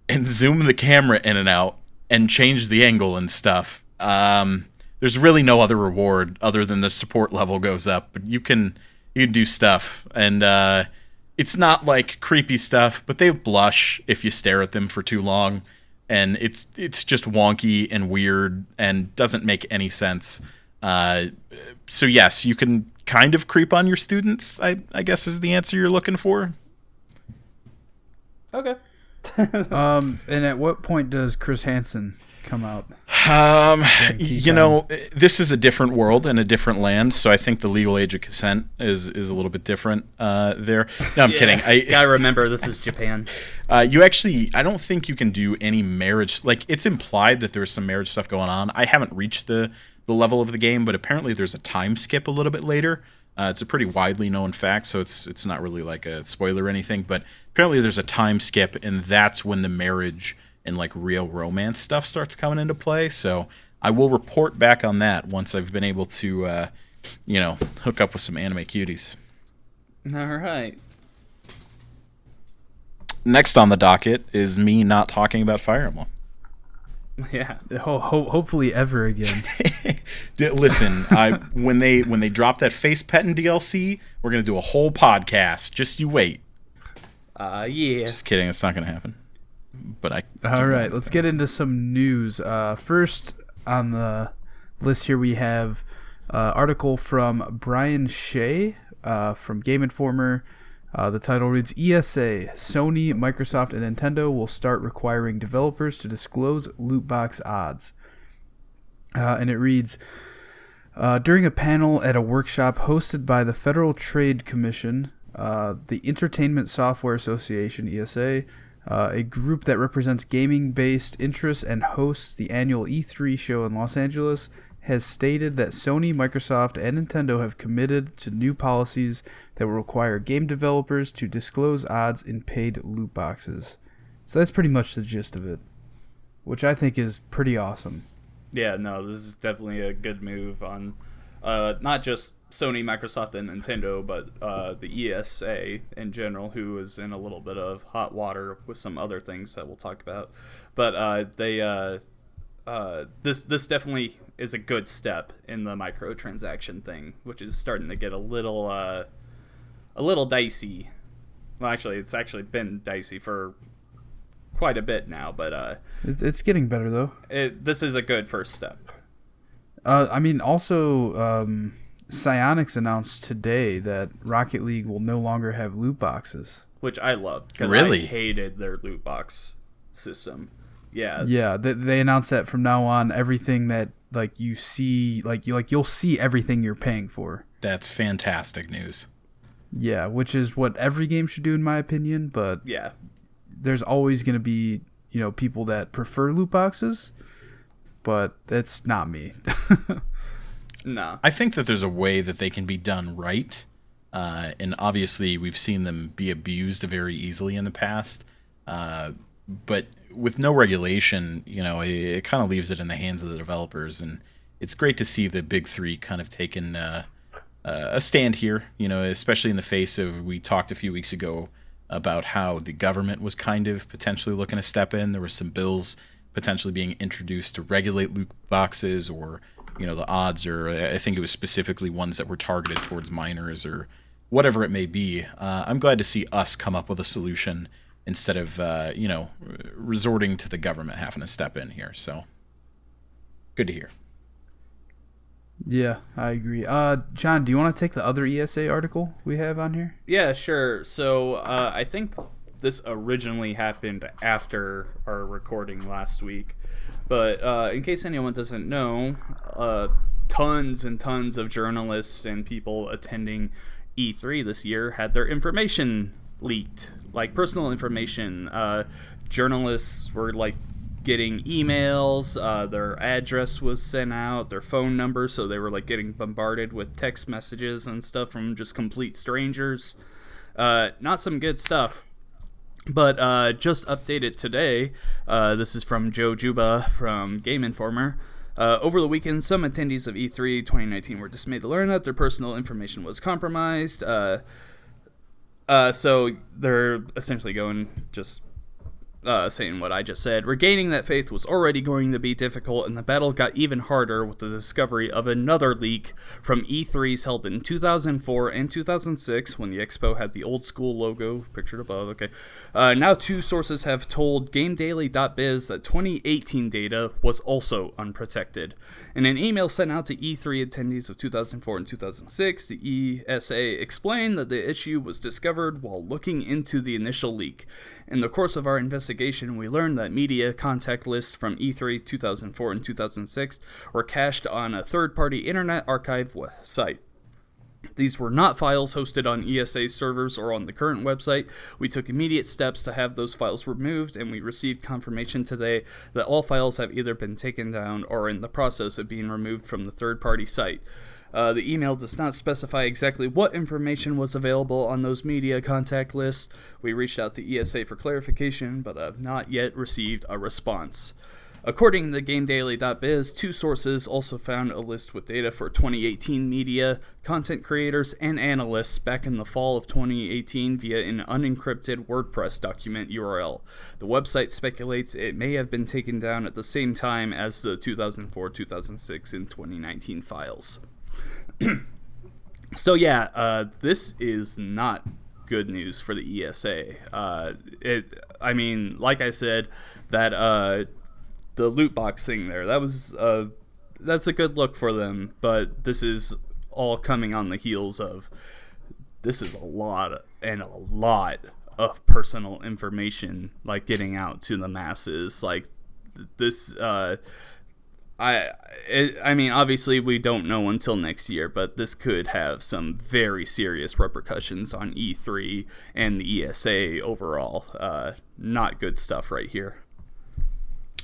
and zoom the camera in and out and change the angle and stuff. There's really no other reward other than the support level goes up, but you can you can do stuff, and it's not like creepy stuff, but they blush if you stare at them for too long, and it's just wonky and weird and doesn't make any sense. So yes, you can kind of creep on your students, I guess is the answer you're looking for. Okay. And at what point does Chris Hansen come out? This is a different world and a different land, so I think the legal age of consent is a little bit different there. No, I'm kidding. Gotta remember, this is Japan. I don't think you can do any marriage. Like, it's implied that there's some marriage stuff going on. I haven't reached the level of the game, but apparently there's a time skip a little bit later. It's a pretty widely known fact, so it's not really like a spoiler or anything, but apparently there's a time skip, and that's when the marriage and like real romance stuff starts coming into play. So I will report back on that once I've been able to hook up with some anime cuties. All right. Next on the docket is me not talking about Fire Emblem. Yeah. Hopefully ever again. Listen, when they drop that face petting DLC, we're gonna do a whole podcast. Just you wait. Yeah. Just kidding. It's not gonna happen. But All right, let's get into some news. First on the list here we have article from Brian Shea from Game Informer. The title reads, ESA, Sony, Microsoft, and Nintendo will start requiring developers to disclose loot box odds. And it reads, during a panel at a workshop hosted by the Federal Trade Commission, the Entertainment Software Association, ESA, a group that represents gaming-based interests and hosts the annual E3 show in Los Angeles, has stated that Sony, Microsoft, and Nintendo have committed to new policies that will require game developers to disclose odds in paid loot boxes. So that's pretty much the gist of it, which I think is pretty awesome. Yeah, no, this is definitely a good move on not just Sony, Microsoft, and Nintendo, but the ESA in general, who is in a little bit of hot water with some other things that we'll talk about. But this definitely is a good step in the microtransaction thing, which is starting to get a little dicey. Well, actually, it's actually been dicey for quite a bit now, but it's getting better though. This is a good first step. Also, Psyonix announced today that Rocket League will no longer have loot boxes, which I love. Really? I hated their loot box system. Yeah. Yeah, they announced that from now on, everything that you see, you'll see everything you're paying for. That's fantastic news. Yeah, which is what every game should do in my opinion, but yeah, there's always going to be, people that prefer loot boxes, but that's not me. No. I think that there's a way that they can be done right, and obviously we've seen them be abused very easily in the past, but with no regulation, it kind of leaves it in the hands of the developers, and it's great to see the big three kind of taking a stand here, especially in the face of, we talked a few weeks ago about how the government was kind of potentially looking to step in. There were some bills potentially being introduced to regulate loot boxes, or the odds, or I think it was specifically ones that were targeted towards minors or whatever it may be. I'm glad to see us come up with a solution instead of resorting to the government having to step in here. So good to hear. Yeah, I agree. John, do you want to take the other ESA article we have on here? Yeah, sure. So I think this originally happened after our recording last week. But in case anyone doesn't know, tons and tons of journalists and people attending E3 this year had their information leaked, like personal information. Journalists were getting emails, their address was sent out, their phone number, so they were getting bombarded with text messages and stuff from just complete strangers. Not some good stuff. But just updated today, this is from Joe Juba from Game Informer. Over the weekend, some attendees of E3 2019 were dismayed to learn that their personal information was compromised. So they're essentially going just saying what I just said. Regaining that faith was already going to be difficult, and the battle got even harder with the discovery of another leak from E3s held in 2004 and 2006, when the expo had the old school logo pictured above. Okay, now two sources have told GameDaily.biz that 2018 data was also unprotected. In an email sent out to E3 attendees of 2004 and 2006, the ESA explained that the issue was discovered while looking into the initial leak. In the course of our investigation, we learned that media contact lists from E3 2004 and 2006 were cached on a third-party Internet Archive site. These were not files hosted on ESA servers or on the current website. We took immediate steps to have those files removed, and we received confirmation today that all files have either been taken down or are in the process of being removed from the third-party site. The email does not specify exactly what information was available on those media contact lists. We reached out to ESA for clarification, but have not yet received a response. According to GameDaily.biz, two sources also found a list with data for 2018 media, content creators, and analysts back in the fall of 2018 via an unencrypted WordPress document URL. The website speculates it may have been taken down at the same time as the 2004, 2006, and 2019 files. So yeah, this is not good news for the ESA. I mean, like I said, that the loot box thing there, that's a good look for them, but this is all coming on the heels of, this is a lot of personal information, like, getting out to the masses. Like, this, I mean, obviously we don't know until next year, but this could have some very serious repercussions on E3 and the ESA overall. Not good stuff right here.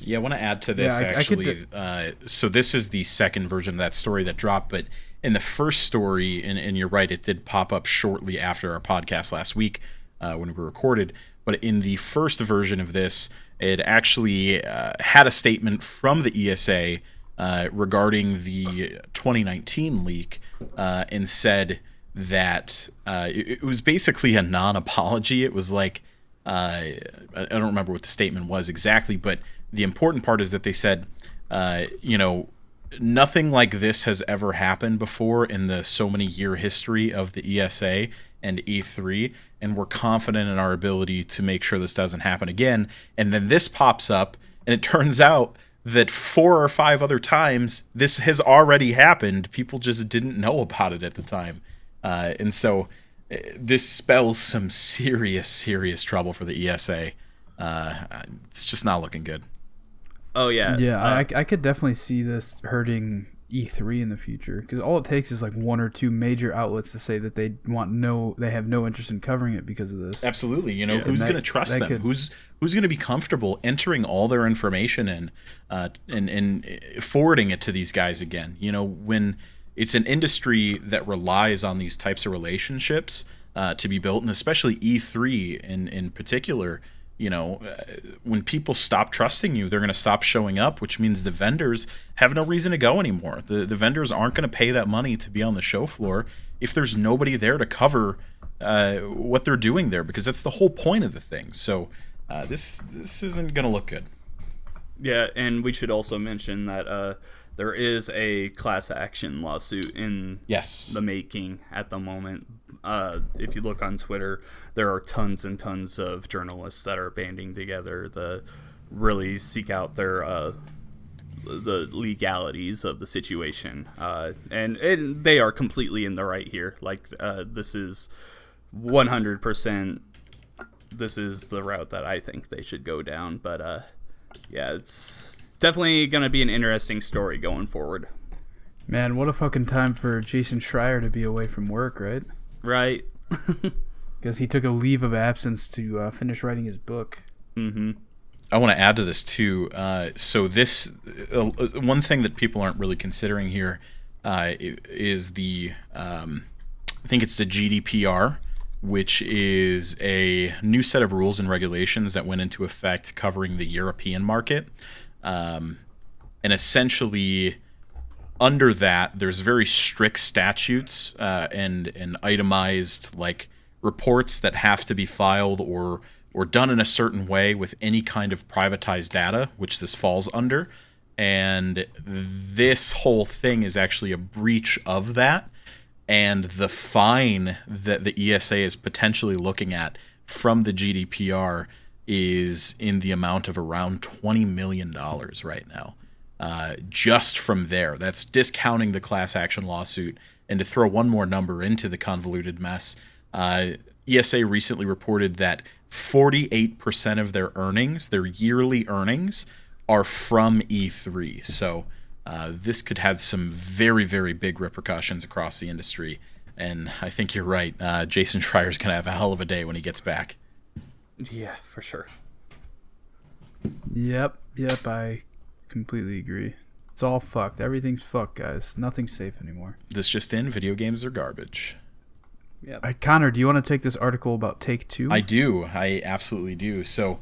Yeah, I want to add to this, actually. So this is the second version of that story that dropped, but in the first story, and you're right, it did pop up shortly after our podcast last week when we recorded, but in the first version of this, it actually had a statement from the ESA regarding the 2019 leak, and said that it was basically a non-apology. It was like, I don't remember what the statement was exactly, but the important part is that they said, nothing like this has ever happened before in the so many year history of the ESA and E3, and we're confident in our ability to make sure this doesn't happen again. And then this pops up, and it turns out that 4 or 5 other times this has already happened. People just didn't know about it at the time. And so this spells some serious trouble for the ESA. It's just not looking good. Oh, yeah. Yeah, I could definitely see this hurting E3 in the future, because all it takes is like 1 or 2 major outlets to say that they have no interest in covering it because of this. Absolutely. Who's going to trust them? Who's going to be comfortable entering all their information and forwarding it to these guys again? When it's an industry that relies on these types of relationships to be built, and especially E3 in particular. When people stop trusting you, they're going to stop showing up, which means the vendors have no reason to go anymore. The vendors aren't going to pay that money to be on the show floor if there's nobody there to cover what they're doing there, because that's the whole point of the thing. So this isn't going to look good. Yeah, and we should also mention that there is a class action lawsuit in the making at the moment. If you look on Twitter, there are tons and tons of journalists that are banding together to really seek out the legalities of the situation. And they are completely in the right here. Like, this is 100%, this is the route that I think they should go down. But, yeah, it's definitely going to be an interesting story going forward. Man, what a fucking time for Jason Schreier to be away from work, right? Right. Because he took a leave of absence to finish writing his book. Mm-hmm. I want to add to this, too. So this, one thing that people aren't really considering here is the, I think it's the GDPR, which is a new set of rules and regulations that went into effect covering the European market. And essentially, under that, there's very strict statutes and itemized like reports that have to be filed or or done in a certain way with any kind of privatized data, which this falls under. And this whole thing is actually a breach of that. And the fine that the ESA is potentially looking at from the GDPR is in the amount of around $20 million right now. Just from there. That's discounting the class action lawsuit. And to throw one more number into the convoluted mess, ESA recently reported that 48% of their earnings, their yearly earnings, are from E3. So this could have some very, very big repercussions across the industry. And I think you're right. Jason Schreier's going to have a hell of a day when he gets back. Yeah, for sure. Yep, I completely agree. It's all fucked. Everything's fucked, guys. Nothing's safe anymore. This just in, video games are garbage. Yep. All right, Connor, do you want to take this article about Take-Two? I do. I absolutely do. So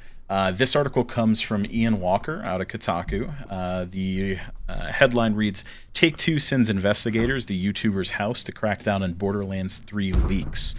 this article comes from Ian Walker out of Kotaku. The headline reads, Take-Two sends investigators to YouTuber's house to crack down on Borderlands 3 leaks.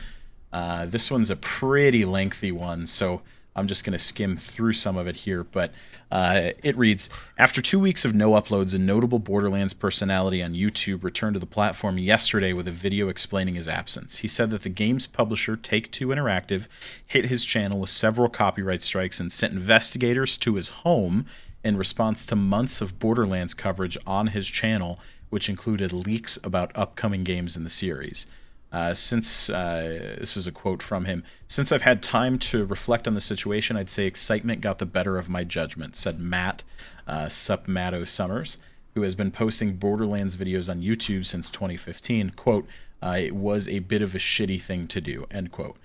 This one's a pretty lengthy one, so I'm just going to skim through some of it here, but it reads, after 2 weeks of no uploads, a notable Borderlands personality on YouTube returned to the platform yesterday with a video explaining his absence. He said that the game's publisher, Take-Two Interactive, hit his channel with several copyright strikes and sent investigators to his home in response to months of Borderlands coverage on his channel, which included leaks about upcoming games in the series. This is a quote from him, since I've had time to reflect on the situation, I'd say excitement got the better of my judgment, said Matt, Matto Summers, who has been posting Borderlands videos on YouTube since 2015. Quote, it was a bit of a shitty thing to do, end quote.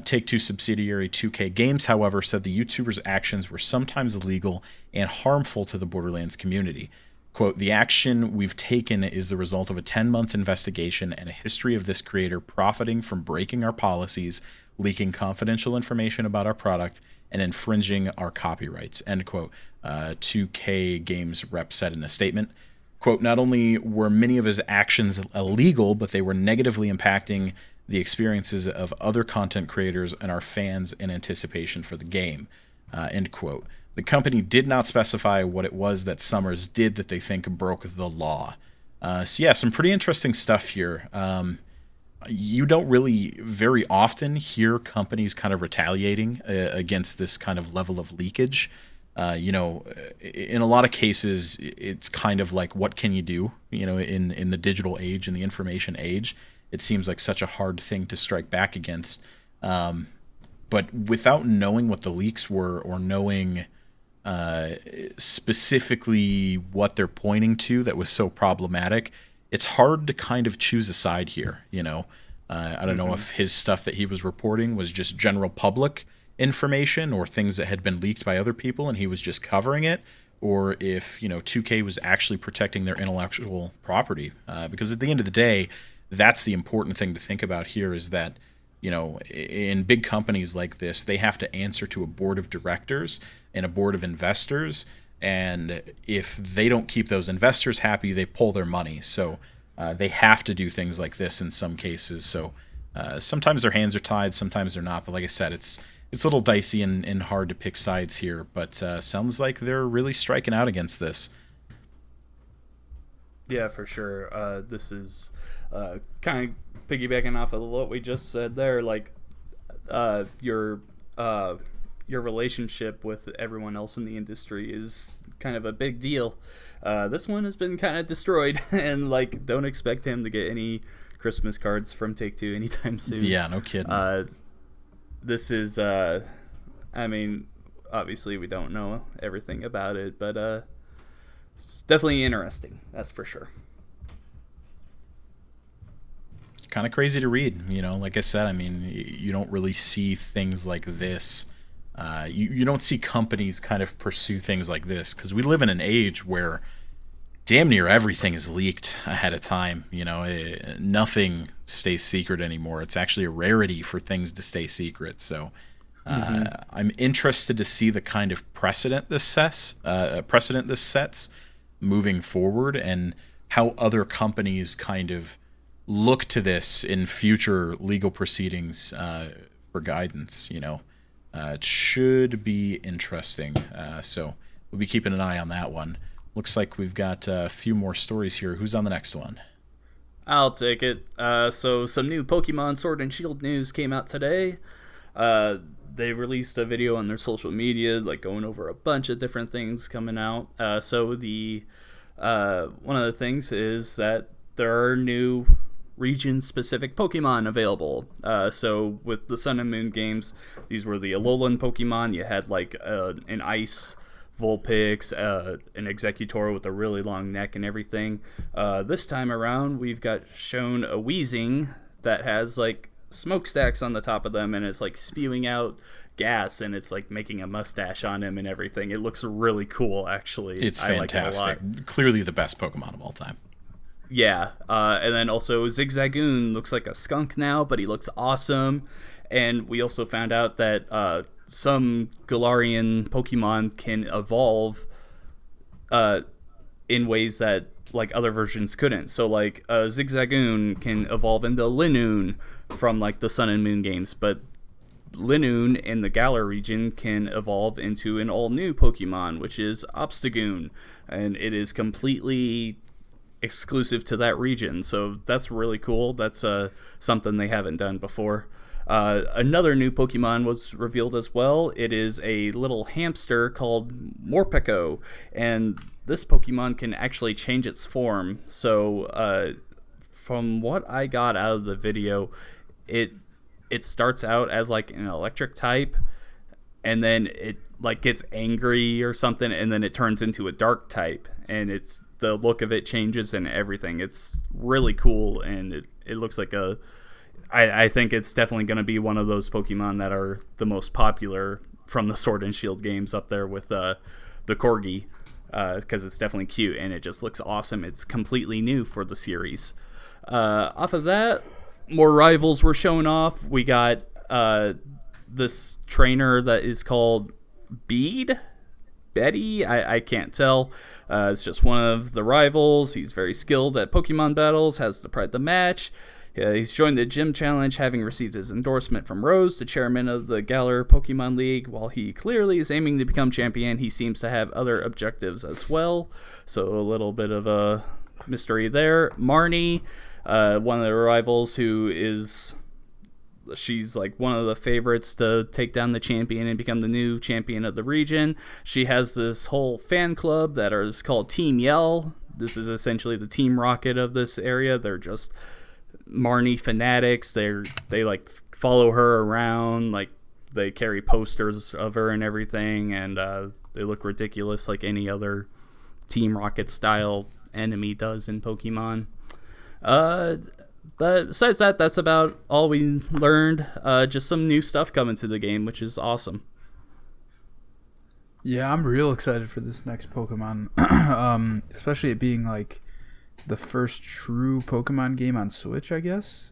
Take-Two subsidiary 2K Games, however, said the YouTuber's actions were sometimes illegal and harmful to the Borderlands community. Quote, the action we've taken is the result of a 10-month investigation and a history of this creator profiting from breaking our policies, leaking confidential information about our product, and infringing our copyrights, end quote. 2K Games rep said in a statement. Quote, not only were many of his actions illegal, but they were negatively impacting the experiences of other content creators and our fans in anticipation for the game, end quote. The company did not specify what it was that Summers did that they think broke the law. So yeah, some pretty interesting stuff here. You don't really very often hear companies kind of retaliating against this kind of level of leakage. In a lot of cases, it's kind of like, what can you do? In the digital age, in the information age, it seems like such a hard thing to strike back against. But without knowing what the leaks were or knowing specifically what they're pointing to that was so problematic, it's hard to kind of choose a side here. I don't know if his stuff that he was reporting was just general public information or things that had been leaked by other people and he was just covering it, or if 2K was actually protecting their intellectual property, because at the end of the day, that's the important thing to think about here, is that in big companies like this, they have to answer to a board of directors and a board of investors. And if they don't keep those investors happy, they pull their money. So they have to do things like this in some cases. So sometimes their hands are tied, sometimes they're not. But like I said, it's a little dicey and hard to pick sides here. But sounds like they're really striking out against this. Yeah, for sure. This is kind of piggybacking off of what we just said there. Like your relationship with everyone else in the industry is kind of a big deal. This one has been kind of destroyed, and don't expect him to get any Christmas cards from Take-Two anytime soon. Yeah, no kidding. This is, obviously we don't know everything about it, but it's definitely interesting. That's for sure. Kind of crazy to read, like I said, you don't really see things like this. You don't see companies kind of pursue things like this, because we live in an age where damn near everything is leaked ahead of time. Nothing stays secret anymore. It's actually a rarity for things to stay secret. So I'm interested to see the kind of precedent this sets moving forward, and how other companies kind of look to this in future legal proceedings for guidance. It should be interesting. So we'll be keeping an eye on that one. Looks like we've got a few more stories here. Who's on the next one? I'll take it. So some new Pokemon Sword and Shield news came out today. They released a video on their social media, like going over a bunch of different things coming out. So the one of the things is that there are new region-specific Pokemon available. So with the Sun and Moon games, these were the Alolan Pokemon. You had like an Ice Vulpix, an Executor with a really long neck and everything. This time around, we've got shown a Weezing that has like smokestacks on the top of them, and it's like spewing out gas, and it's like making a mustache on him and everything. It looks really cool, actually. It's fantastic. Like it a lot. Clearly the best Pokemon of all time. Yeah, and then also Zigzagoon looks like a skunk now, but he looks awesome. And we also found out that some Galarian Pokemon can evolve in ways that like other versions couldn't. So like Zigzagoon can evolve into Linoon from like the Sun and Moon games, but Linoon in the Galar region can evolve into an all-new Pokemon, which is Obstagoon, and it is completely exclusive to that region. So that's really cool. That's something they haven't done before. Another new Pokemon was revealed as well. It is a little hamster called Morpeko, and this Pokemon can actually change its form. So from what I got out of the video, it starts out as like an electric type, and then it like gets angry or something, and then it turns into a dark type, and it's the look of it changes and everything. It's really cool, and it looks like I think it's definitely going to be one of those Pokemon that are the most popular from the Sword and Shield games, up there with the Corgi, because it's definitely cute and it just looks awesome. It's completely new for the series. Off of that, more rivals were shown off. We got this trainer that is called Betty, I can't tell. It's just one of the rivals. He's very skilled at Pokemon battles, has the pride to match. He's joined the Gym Challenge, having received his endorsement from Rose, the chairman of the Galar Pokemon League. While he clearly is aiming to become champion, he seems to have other objectives as well. So a little bit of a mystery there. Marnie, one of the rivals she's like one of the favorites to take down the champion and become the new champion of the region. She has this whole fan club that is called Team Yell. This is essentially the Team Rocket of this area. They're just Marnie fanatics. They like follow her around, like they carry posters of her and everything, and they look ridiculous like any other Team Rocket style enemy does in Pokemon. But besides that, that's about all we learned. Just some new stuff coming to the game, which is awesome. Yeah, I'm real excited for this next Pokemon, especially it being like the first true Pokemon game on Switch, I guess,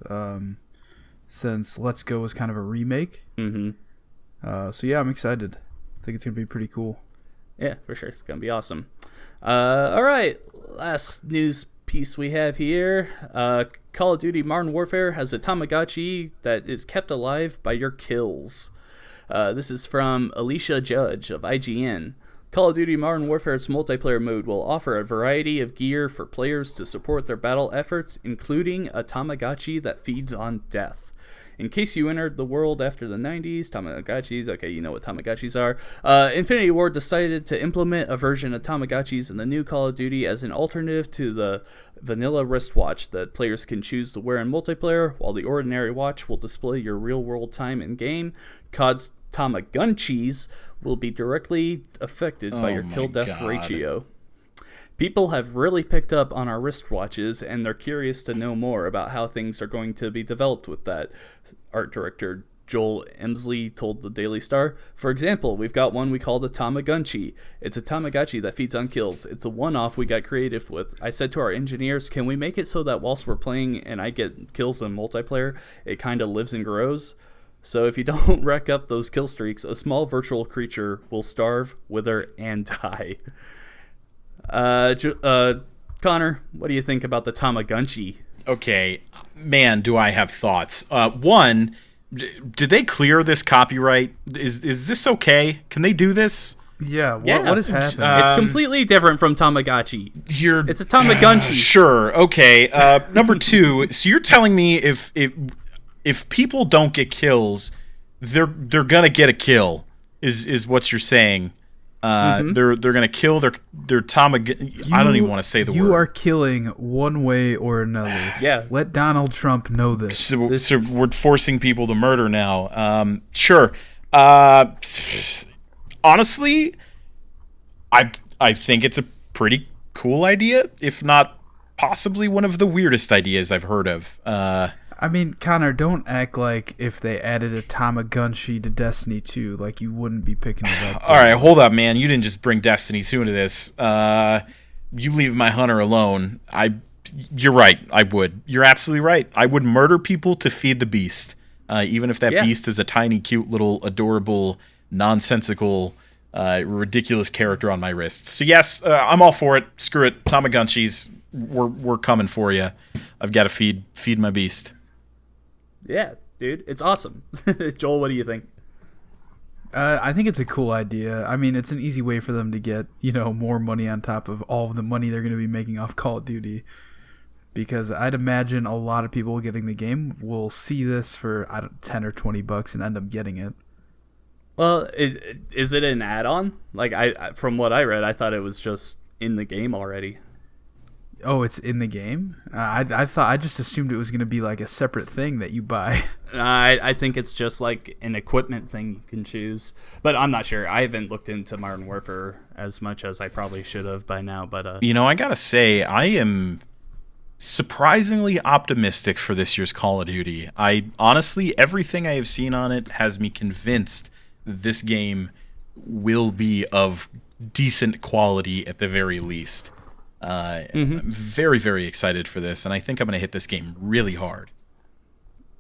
since Let's Go was kind of a remake. Mm-hmm. So yeah, I'm excited. I think it's going to be pretty cool. Yeah, for sure. It's going to be awesome. All right, last news piece we have here. Call of Duty Modern Warfare has a Tamagotchi that is kept alive by your kills. This is from Alicia Judge of IGN. Call of Duty Modern Warfare's multiplayer mode will offer a variety of gear for players to support their battle efforts, including a Tamagotchi that feeds on death. In case you entered the world after the 90s, Tamagotchis, okay, you know what Tamagotchis are. Infinity Ward decided to implement a version of Tamagotchis in the new Call of Duty as an alternative to the vanilla wristwatch that players can choose to wear in multiplayer, while the ordinary watch will display your real-world time in-game. COD's Tamagotchis will be directly affected by your kill-death ratio. People have really picked up on our wristwatches, and they're curious to know more about how things are going to be developed with that. Art director Joel Emsley told the Daily Star. For example, we've got one we call the Tamagotchi. It's a Tamagotchi that feeds on kills. It's a one-off we got creative with. I said to our engineers, can we make it so that whilst we're playing and I get kills in multiplayer, it kind of lives and grows? So if you don't rack up those kill streaks, a small virtual creature will starve, wither, and die. Connor, what do you think about the Tamagotchi? Okay, man, do I have thoughts. One, did they clear this copyright? Is this okay? Can they do this? Yeah, what is happening? It's completely different from Tamagotchi. It's a Tamagotchi. Sure, okay. Number 2, so you're telling me if people don't get kills, they're gonna get a kill, is what you're saying. They're gonna kill their Tamagotchi. I don't even want to say the word. You are killing one way or another. Yeah. Let Donald Trump know this. So we're forcing people to murder now. Sure. Honestly, I think it's a pretty cool idea, if not possibly one of the weirdest ideas I've heard of. I mean, Connor, don't act like if they added a Tamagotchi to Destiny 2, like you wouldn't be picking it up. All right, hold up, man. You didn't just bring Destiny 2 into this. You leave my hunter alone. You're right. I would. You're absolutely right. I would murder people to feed the beast, even if that beast is a tiny, cute, little, adorable, nonsensical, ridiculous character on my wrist. So yes, I'm all for it. Screw it. Tamagotchis, we're coming for you. I've got to feed my beast. Yeah, dude, it's awesome. Joel, what do you think? I think it's a cool idea. I mean, it's an easy way for them to get, more money on top of all of the money they're going to be making off Call of Duty. Because I'd imagine a lot of people getting the game will see this for $10 or $20 and end up getting it. Well, is it an add-on? Like, I from what I read, I thought it was just in the game already. Oh, it's in the game? I just assumed it was going to be like a separate thing that you buy. I think it's just like an equipment thing you can choose, but I'm not sure. I haven't looked into Modern Warfare as much as I probably should have by now. But I gotta say, I am surprisingly optimistic for this year's Call of Duty. I honestly, everything I have seen on it has me convinced this game will be of decent quality at the very least. I'm very, very excited for this, and I think I'm going to hit this game really hard.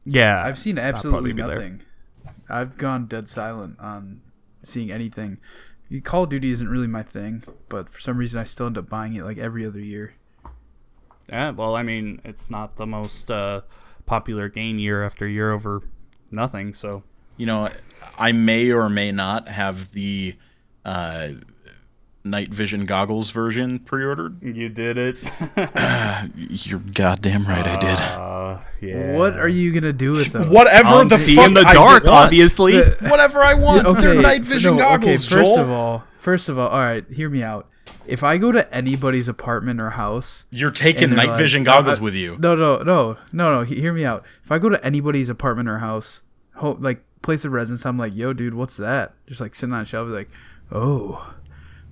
Yeah, I've seen absolutely nothing. I've gone dead silent on seeing anything. Call of Duty isn't really my thing, but for some reason I still end up buying it like every other year. Yeah, well, I mean, it's not the most popular game year after year over nothing, so... I may or may not have the... night vision goggles version pre-ordered. You did it. You're goddamn right, I did. Yeah. What are you gonna do with them? Whatever the see fuck in the dark, I want. obviously. Whatever I want. Okay, They're night vision goggles, okay, Joel. First of all, all right, hear me out. If I go to anybody's apartment or house, You're taking night vision goggles with you. No. Hear me out. If I go to anybody's apartment or house, like place of residence, I'm like, yo, dude, what's that? Just like sitting on a shelf, like, oh.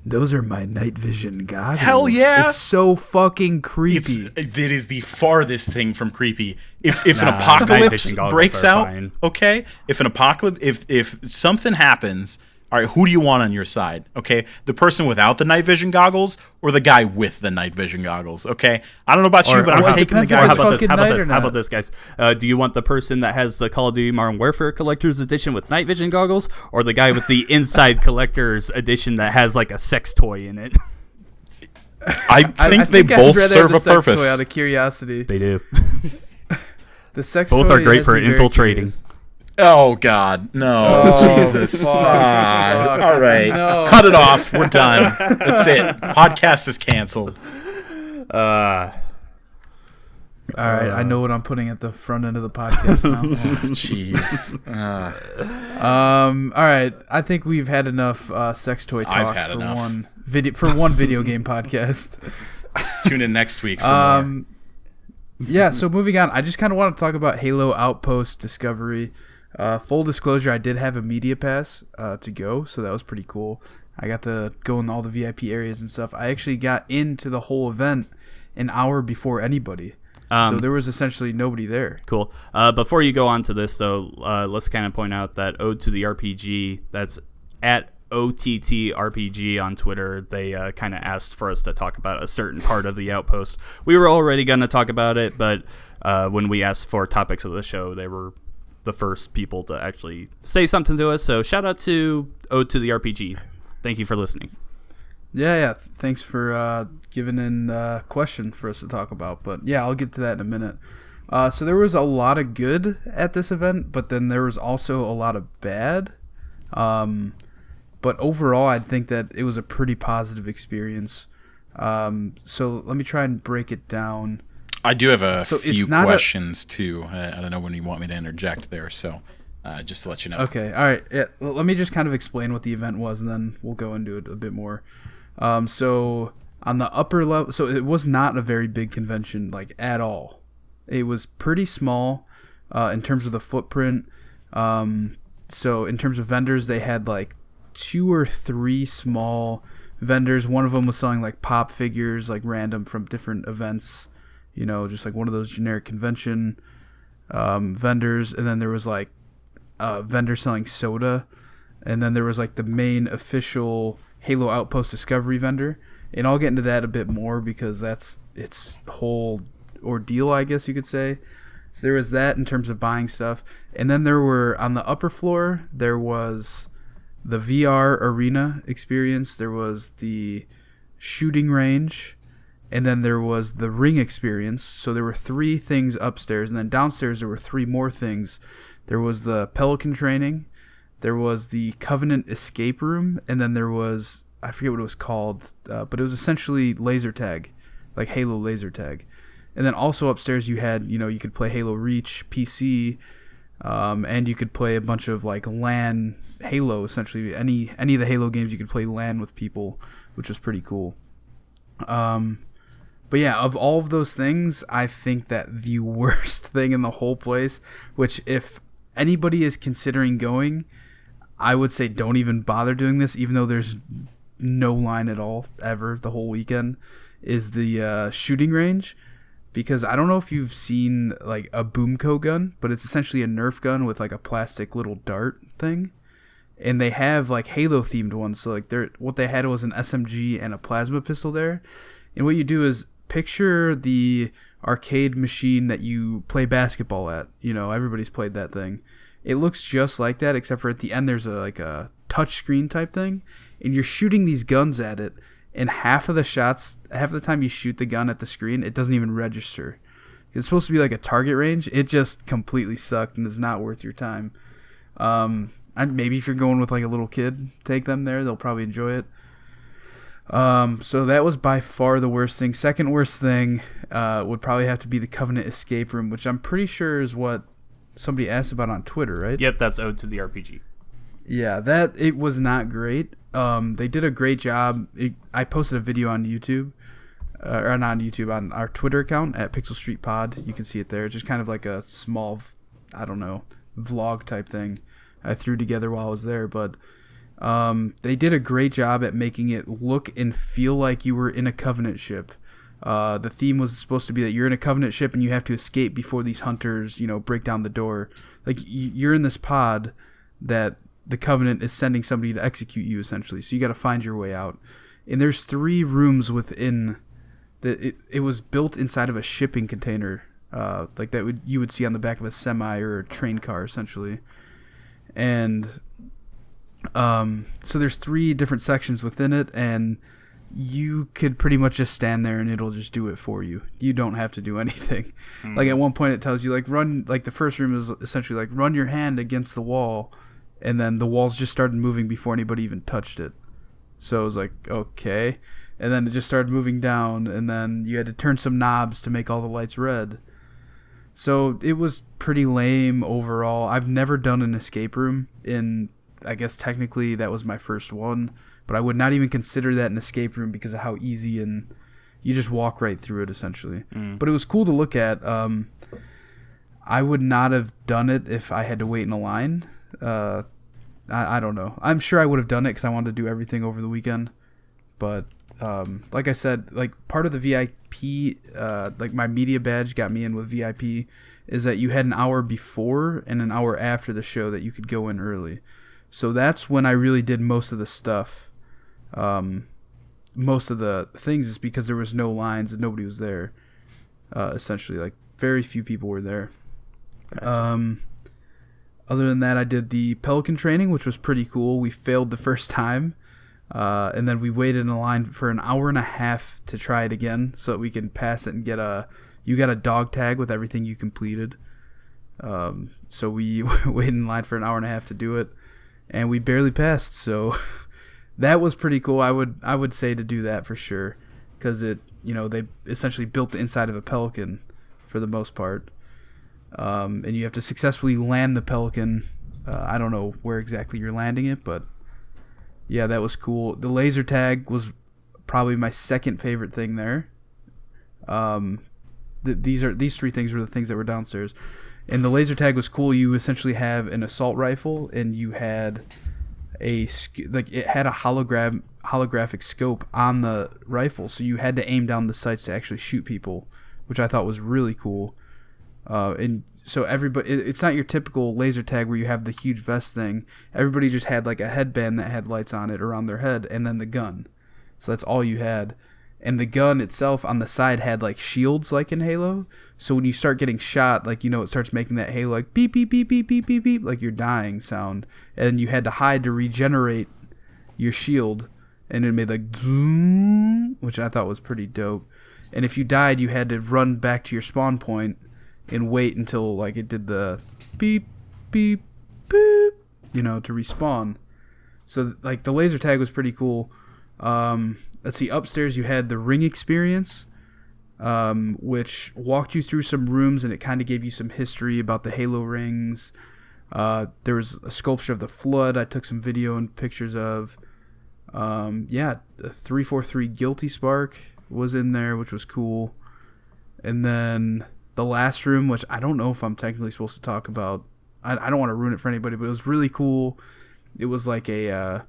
Those are my night vision goggles. Hell yeah! It's so fucking creepy. It is the farthest thing from creepy. If an apocalypse breaks out, fine. Okay? If an apocalypse, if something happens, all right, who do you want on your side? Okay? The person without the night vision goggles or the guy with the night vision goggles? Okay? I don't know about you, but I'm taking the guy. How about this, guys? Do you want the person that has the Call of Duty Modern Warfare Collector's Edition with night vision goggles, or the guy with the Inside Collector's Edition that has like a sex toy in it? I think they both serve a purpose. Toy out of curiosity, they do. The sex both toy are great for infiltrating. Oh God, no! Jesus! All right, no. Cut it off. We're done. That's it. Podcast is canceled. All right, I know what I'm putting at the front end of the podcast now. Jeez. All right, I think we've had enough sex toy talk one video game podcast. Tune in next week for more. Yeah. So moving on, I just kind of want to talk about Halo Outpost Discovery. Full disclosure, I did have a media pass to go, so that was pretty cool. I got to go in all the VIP areas and stuff. I actually got into the whole event an hour before anybody. So there was essentially nobody there. Cool. Before you go on to this, though, let's kind of point out that Ode to the RPG, that's at OTTRPG on Twitter, they kind of asked for us to talk about a certain part of the Outpost. We were already going to talk about it, but when we asked for topics of the show, they were the first people to actually say something to us. So shout out to Ode to the RPG. Thank you for listening. Yeah. Thanks for giving in a question for us to talk about. But yeah, I'll get to that in a minute. So there was a lot of good at this event, but then there was also a lot of bad. But overall, I think that it was a pretty positive experience. So let me try and break it down. I do have a few questions too. I don't know when you want me to interject there, so just to let you know. Okay, all right. Yeah, let me just kind of explain what the event was, and then we'll go into it a bit more. So on the upper level, so it was not a very big convention, like at all. It was pretty small in terms of the footprint. So in terms of vendors, they had like 2 or 3 small vendors. One of them was selling like pop figures, like random from different events. You know, just like one of those generic convention vendors. And then there was like a vendor selling soda. And then there was like the main official Halo Outpost Discovery vendor. And I'll get into that a bit more because that's its whole ordeal, I guess you could say. So there was that in terms of buying stuff. And then there were, on the upper floor, there was the VR arena experience. There was the shooting range. And then there was the ring experience. So there were 3 things upstairs. And then downstairs there were 3 more things. There was the Pelican training. There was the Covenant escape room. And then there was, I forget what it was called, but it was essentially laser tag, like Halo laser tag. And then also upstairs you had, you could play Halo Reach PC, and you could play a bunch of like LAN Halo, essentially. Any of the Halo games you could play LAN with people, which was pretty cool. But yeah, of all of those things, I think that the worst thing in the whole place, which if anybody is considering going, I would say don't even bother doing this, even though there's no line at all ever the whole weekend, is the shooting range. Because I don't know if you've seen like a Boomco gun, but it's essentially a Nerf gun with like a plastic little dart thing. And they have like Halo themed ones. So like what they had was an SMG and a plasma pistol there. And what you do is picture the arcade machine that you play basketball at. Everybody's played that thing. It looks just like that, except for at the end there's a touch screen type thing. And you're shooting these guns at it. And half of the time you shoot the gun at the screen, it doesn't even register. It's supposed to be like a target range. It just completely sucked and is not worth your time. Maybe if you're going with like a little kid, take them there. They'll probably enjoy it. So that was by far the worst thing. Second worst thing would probably have to be the Covenant escape room, which I'm pretty sure is what somebody asked about on Twitter, right? Yep, that's Ode to the RPG. Yeah, it was not great. They did a great job. I posted a video on YouTube, or not on YouTube, on our Twitter account at Pixel Street Pod. You can see it there. Just kind of like a small, I don't know, vlog type thing I threw together while I was there. But they did a great job at making it look and feel like you were in a Covenant ship. The theme was supposed to be that you're in a Covenant ship and you have to escape before these hunters, break down the door. Like you're in this pod that the Covenant is sending somebody to execute you, essentially. So you got to find your way out. And there's 3 rooms within it was built inside of a shipping container, like you would see on the back of a semi or a train car, essentially. And so there's 3 different sections within it, and you could pretty much just stand there and it'll just do it for you. You don't have to do anything. Like at one point it tells you like run, like the first room is essentially like run your hand against the wall. And then the walls just started moving before anybody even touched it. So it was like, okay. And then it just started moving down, and then you had to turn some knobs to make all the lights red. So it was pretty lame overall. I've never done an escape room I guess technically that was my first one, but I would not even consider that an escape room because of how easy and you just walk right through it, essentially. But it was cool to look at. I would not have done it if I had to wait in a line. I don't know. I'm sure I would have done it because I wanted to do everything over the weekend. But like I said, like part of the VIP, like my media badge got me in with VIP, is that you had an hour before and an hour after the show that you could go in early. So that's when I really did most of the stuff. Most of the things is because there was no lines and nobody was there. Essentially, like very few people were there. Gotcha. Other than that, I did the Pelican training, which was pretty cool. We failed the first time, and then we waited in a line for an hour and a half to try it again so that we can pass it and get you got a dog tag with everything you completed. So we waited in line for an hour and a half to do it, and we barely passed. So that was pretty cool. I would say to do that for sure, because they essentially built the inside of a pelican for the most part, and you have to successfully land the pelican. I don't know where exactly you're landing it, but yeah, that was cool. The laser tag was probably my second favorite thing there. These three things were the things that were downstairs. And the laser tag was cool. You essentially have an assault rifle, and you had it had a holographic scope on the rifle, so you had to aim down the sights to actually shoot people, which I thought was really cool. And so it's not your typical laser tag where you have the huge vest thing. Everybody just had like a headband that had lights on it around their head, and then the gun. So that's all you had. And the gun itself on the side had like shields like in Halo. So when you start getting shot, like, it starts making that Halo like beep, beep, beep, beep, beep, beep, beep, like you're dying sound. And you had to hide to regenerate your shield. And it made like zoom, which I thought was pretty dope. And if you died, you had to run back to your spawn point and wait until like it did the beep, beep, beep, to respawn. So like the laser tag was pretty cool. Let's see, upstairs you had the ring experience, which walked you through some rooms, and it kind of gave you some history about the Halo rings. There was a sculpture of the Flood I took some video and pictures of. The 343 Guilty Spark was in there, which was cool. And then the last room, which I don't know if I'm technically supposed to talk about. I don't want to ruin it for anybody, but it was really cool. It was like a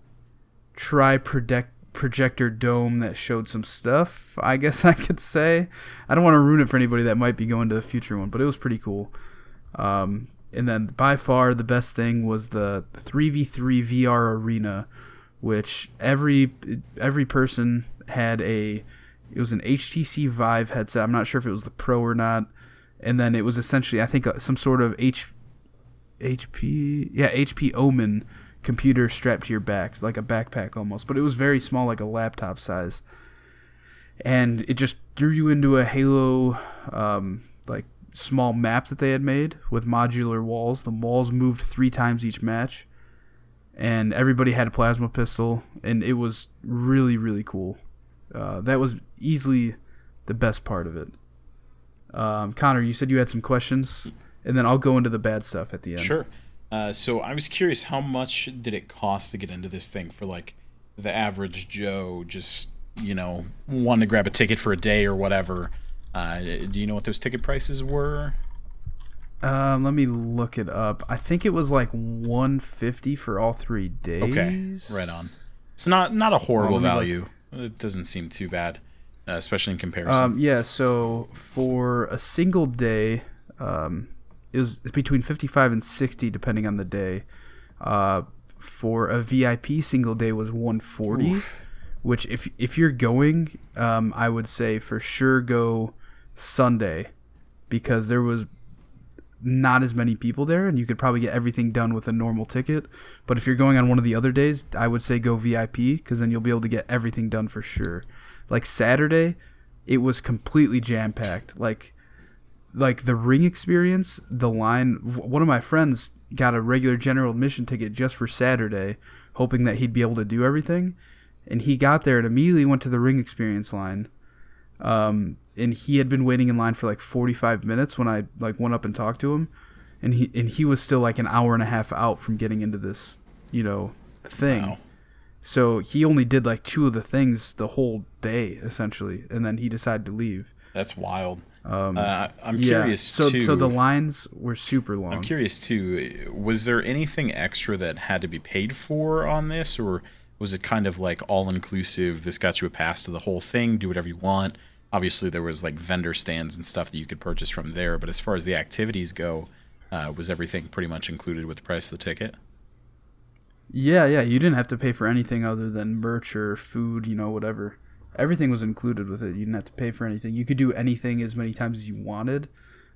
projector dome that showed some stuff, I guess I could say. I don't want to ruin it for anybody that might be going to the future one, but it was pretty cool. And then by far the best thing was the 3v3 VR arena, which every person had it was an HTC Vive headset. I'm not sure if it was the Pro or not. And then it was essentially, I think, some sort of HP Omen computer strapped to your back, like a backpack almost, but it was very small, like a laptop size, and it just threw you into a Halo like small map that they had made with modular walls. The walls moved 3 times each match, and everybody had a plasma pistol, and it was really, really cool. That was easily the best part of it. Connor, you said you had some questions, and then I'll go into the bad stuff at the end. Sure. So I was curious, how much did it cost to get into this thing for like the average Joe, just wanting to grab a ticket for a day or whatever? Do you know what those ticket prices were? Let me look it up. I think it was like $150 for all 3 days. Okay, right on. It's not a horrible value. It doesn't seem too bad, especially in comparison. So for a single day, it was between 55 and 60 depending on the day. For a VIP single day was 140. Oof. Which if you're going, I would say for sure go Sunday, because there was not as many people there, and you could probably get everything done with a normal ticket. But if you're going on one of the other days, I would say go VIP, because then you'll be able to get everything done for sure. Like Saturday, it was completely jam-packed. Like the ring experience, the line, one of my friends got a regular general admission ticket just for Saturday, hoping that he'd be able to do everything. And he got there and immediately went to the ring experience line. And he had been waiting in line for like 45 minutes when I went up and talked to him. And he was still like an hour and a half out from getting into this, thing. Wow. So he only did like 2 of the things the whole day, essentially. And then he decided to leave. That's wild. I'm curious too. So the lines were super long. I'm curious too. Was there anything extra that had to be paid for on this, or was it kind of like all inclusive? This got you a pass to the whole thing. Do whatever you want. Obviously, there was like vendor stands and stuff that you could purchase from there. But as far as the activities go, was everything pretty much included with the price of the ticket? Yeah. You didn't have to pay for anything other than merch or food, whatever. Everything was included with it. You didn't have to pay for anything. You could do anything as many times as you wanted,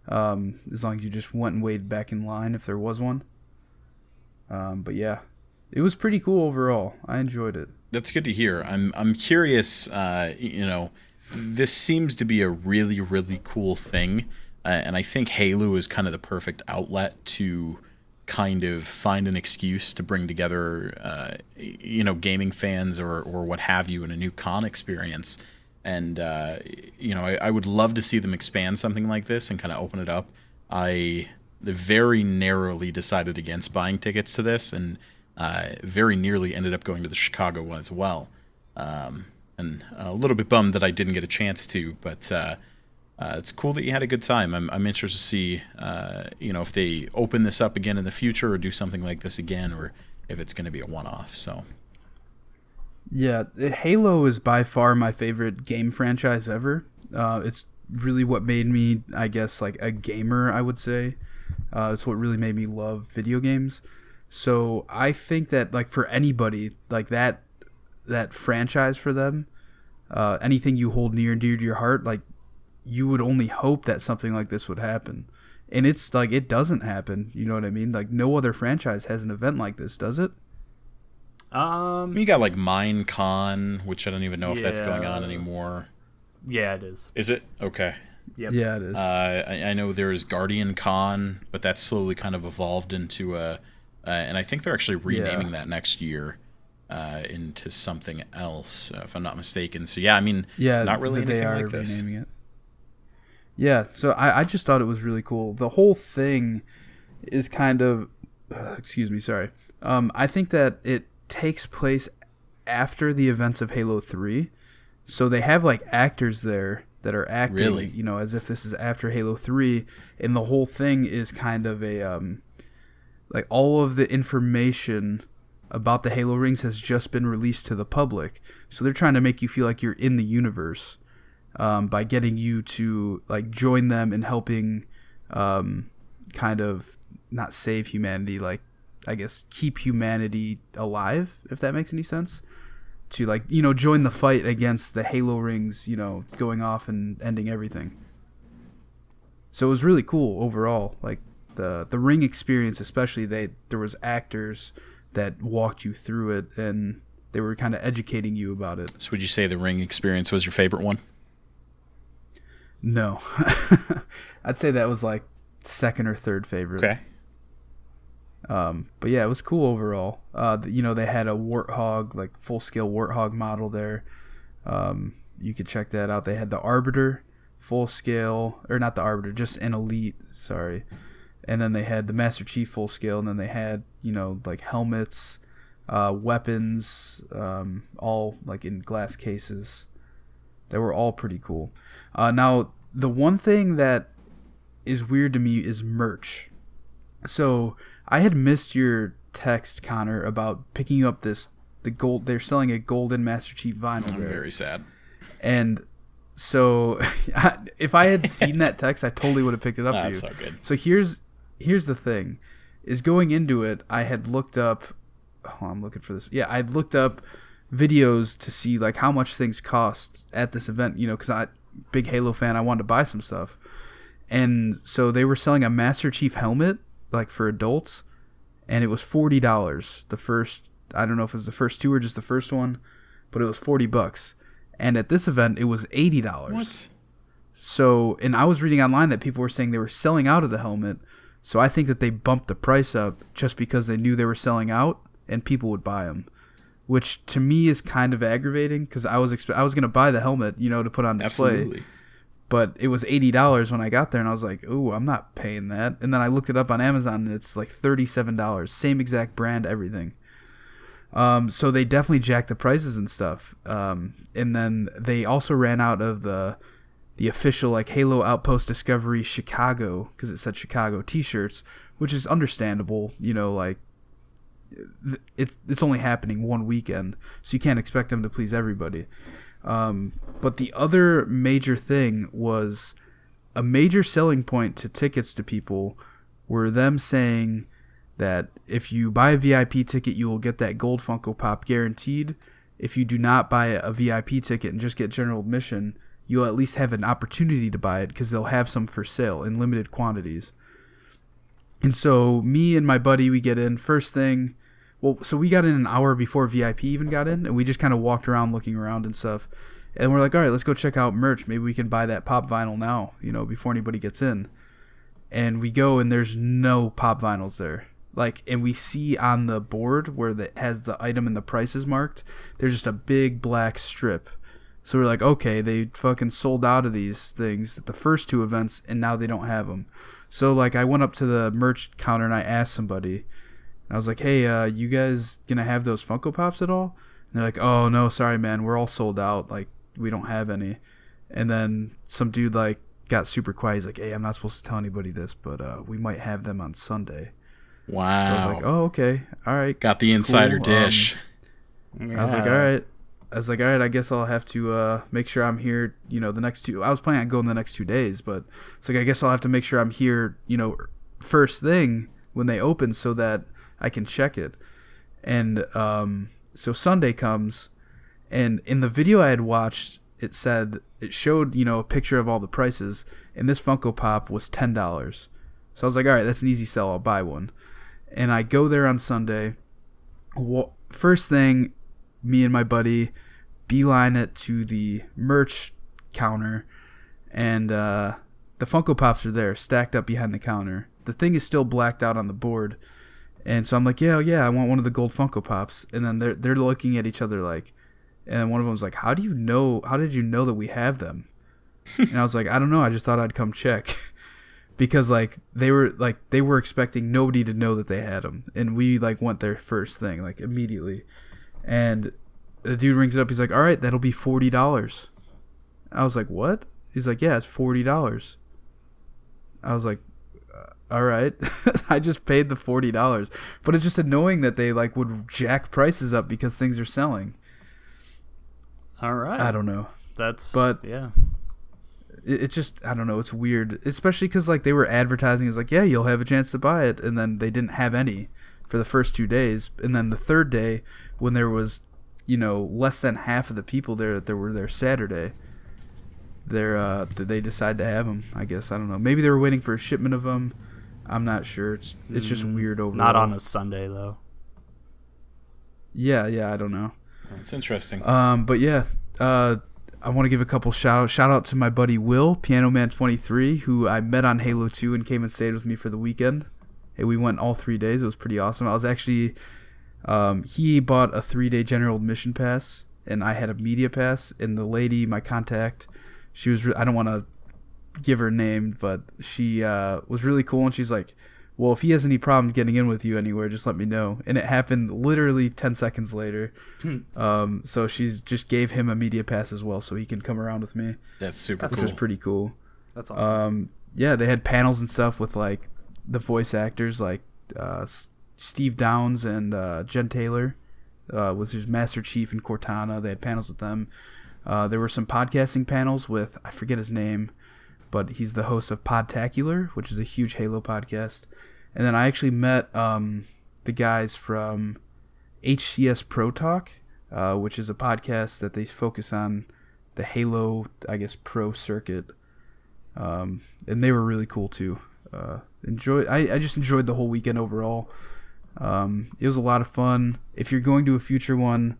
as long as you just went and waited back in line if there was one. But yeah, it was pretty cool overall. I enjoyed it. That's good to hear. I'm curious, this seems to be a really, really cool thing. And I think Halo is kind of the perfect outlet to kind of find an excuse to bring together, gaming fans or what have you in a new con experience. And, I would love to see them expand something like this and kind of open it up. I very narrowly decided against buying tickets to this, and very nearly ended up going to the Chicago one as well. And a little bit bummed that I didn't get a chance to, but it's cool that you had a good time. I'm interested to see, if they open this up again in the future or do something like this again, or if it's going to be a one-off. So, yeah, Halo is by far my favorite game franchise ever. It's really what made me, I guess, like a gamer, I would say. It's what really made me love video games. So I think that, like, for anybody, like that franchise for them, anything you hold near and dear to your heart, like, you would only hope that something like this would happen. And it's like, it doesn't happen. You know what I mean? Like, no other franchise has an event like this, does it? You got like Minecon, which I don't even know if that's going on anymore. Yeah, it is. Is it? Okay. Yep. Yeah, it is. I know there is Guardian Con, but that's slowly kind of evolved into and I think they're actually renaming that next year into something else, if I'm not mistaken. So yeah, I mean, not really anything like this. Renaming it. Yeah, so I just thought it was really cool. The whole thing is kind of, excuse me, sorry. I think that it takes place after the events of Halo 3. So they have like actors there that are acting, really? As if this is after Halo 3, and the whole thing is kind of a like all of the information about the Halo rings has just been released to the public. So they're trying to make you feel like you're in the universe by getting you to like join them in helping kind of not save humanity, like I guess keep humanity alive, if that makes any sense. To like, join the fight against the Halo rings, going off and ending everything. So it was really cool overall. Like the ring experience, especially, there was actors that walked you through it, and they were kind of educating you about it. So would you say the ring experience was your favorite one? No. I'd say that was like second or third favorite. Okay. But yeah, it was cool overall. They had a Warthog, like full-scale Warthog model there. You could check that out. They had the Arbiter full-scale, or not the Arbiter, just an Elite, sorry. And then they had the Master Chief full-scale, and then they had, like helmets, weapons, all like in glass cases. They were all pretty cool. Now, the one thing that is weird to me is merch. So I had missed your text, Connor, about picking up the gold. They're selling a golden Master Chief vinyl. I'm very sad. And so, if I had seen that text, I totally would have picked it up for you. That's so good. So here's the thing: is going into it, I had looked up. Oh, I'm looking for this. Yeah, I looked up videos to see like how much things cost at this event. Because I'm a big Halo fan, I wanted to buy some stuff, and so they were selling a Master Chief helmet, like for adults, and it was $40. The first, I don't know if it was the first two or just the first one, but it was $40. And at this event, it was $80. What? So, and I was reading online that people were saying they were selling out of the helmet. So I think that they bumped the price up just because they knew they were selling out and people would buy them, which to me is kind of aggravating because I was going to buy the helmet, to put on display. Absolutely. But it was $80 when I got there, and I was like, ooh, I'm not paying that. And then I looked it up on Amazon, and it's like $37. Same exact brand, everything. So they definitely jacked the prices and stuff. And then they also ran out of the official like Halo Outpost Discovery Chicago, because it said Chicago t-shirts, which is understandable. Like it's only happening one weekend, so you can't expect them to please everybody. But the other major thing was a major selling point to tickets to people were them saying that if you buy a VIP ticket, you will get that gold Funko Pop guaranteed. If you do not buy a VIP ticket and just get general admission, you'll at least have an opportunity to buy it because they'll have some for sale in limited quantities. And so me and my buddy, we get in first thing. Well, so we got in an hour before VIP even got in, and we just kind of walked around looking around and stuff. And we're like, all right, let's go check out merch. Maybe we can buy that pop vinyl now, before anybody gets in. And we go, and there's no pop vinyls there. And we see on the board where it has the item and the prices marked, there's just a big black strip. So we're like, okay, they fucking sold out of these things at the first 2 events, and now they don't have them. So, I went up to the merch counter, and I asked somebody. And I was like, hey, you guys gonna have those Funko Pops at all? And they're like, oh, no, sorry, man, we're all sold out. We don't have any. And then some dude, got super quiet. He's like, hey, I'm not supposed to tell anybody this, but we might have them on Sunday. Wow. So I was like, oh, okay. All right. Got the insider dish. I was like, all right. I guess I'll have to make sure I'm here, the next 2. I was planning on going the next 2 days, but it's I guess I'll have to make sure I'm here, first thing when they open so that I can check it. And so Sunday comes, and in the video I had watched, it showed, a picture of all the prices, and this Funko Pop was $10. So I was like, all right, that's an easy sell. I'll buy one. And I go there on Sunday. First thing, me and my buddy beeline it to the merch counter, and the Funko Pops are there, stacked up behind the counter. The thing is still blacked out on the board, and so I'm like, yeah, I want one of the gold Funko Pops. And then they're looking at each other and one of them's like, how did you know that we have them? And I was like, I don't know, I just thought I'd come check. Because they were expecting nobody to know that they had them, and we went there first thing immediately. And the dude rings it up. He's like, all right, that'll be $40. I was like, what? He's like, yeah, it's $40. I was like, all right. I just paid the $40. But it's just annoying that they would jack prices up because things are selling. All right. I don't know. Yeah. It's just, I don't know, it's weird. Especially because they were advertising as yeah, you'll have a chance to buy it. And then they didn't have any for the first 2 days. And then the third day, when there was, less than half of the people there that were there Saturday, they decided to have them, I guess. I don't know. Maybe they were waiting for a shipment of them. I'm not sure. It's just weird overall. Not on a Sunday, though. Yeah, I don't know. That's interesting. But yeah, I want to give a couple shout out to my buddy Will, Piano Man 23, who I met on Halo 2 and came and stayed with me for the weekend. And we went all 3 days. It was pretty awesome. I was actually... he bought a 3-day general admission pass, and I had a media pass. And the lady, my contact, she was... I don't want to give her name, but she was really cool. And she's like, well, if he has any problem getting in with you anywhere, just let me know. And it happened literally 10 seconds later. So she's just gave him a media pass as well, so he can come around with me. That's super cool. Which was pretty cool. That's awesome. Yeah, they had panels and stuff with the voice actors, Steve Downs and Jen Taylor was his Master Chief and Cortana. They had panels with them. There were some podcasting panels with, I forget his name, but he's the host of Podtacular, which is a huge Halo podcast. And then I actually met the guys from HCS Pro Talk, which is a podcast that they focus on the Halo, I guess, pro circuit. And they were really cool too. I just enjoyed the whole weekend overall. It was a lot of fun. If you're going to a future one,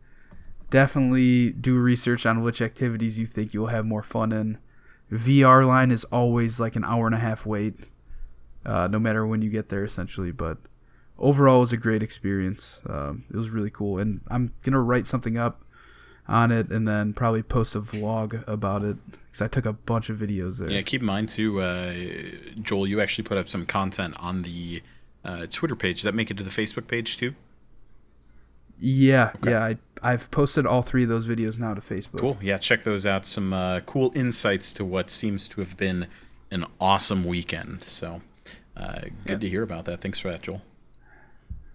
definitely do research on which activities you think you'll have more fun in. VR line is always an hour and a half wait, no matter when you get there, essentially. But overall, it was a great experience. It was really cool, and I'm gonna write something up on it and then probably post a vlog about it because I took a bunch of videos there. Yeah, keep in mind too, Joel, you actually put up some content on the Twitter page. Does that make it to the Facebook page too? Yeah, Okay. yeah. I've posted all 3 of those videos now to Facebook. Cool. Yeah, check those out. Some cool insights to what seems to have been an awesome weekend. So good to hear about that. Thanks for that, Joel.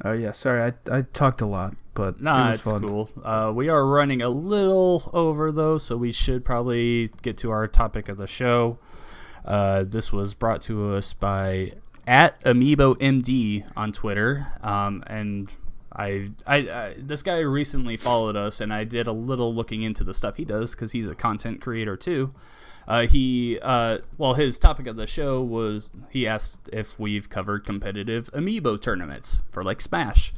Oh yeah, sorry, I talked a lot, but Nah, it was it's fun. cool. We are running a little over, though, so we should probably get to our topic of the show. This was brought to us by @AmiiboMD on Twitter, and I this guy recently followed us, and I did a little looking into the stuff he does because he's a content creator too. His topic of the show was he asked if we've covered competitive Amiibo tournaments for Smash.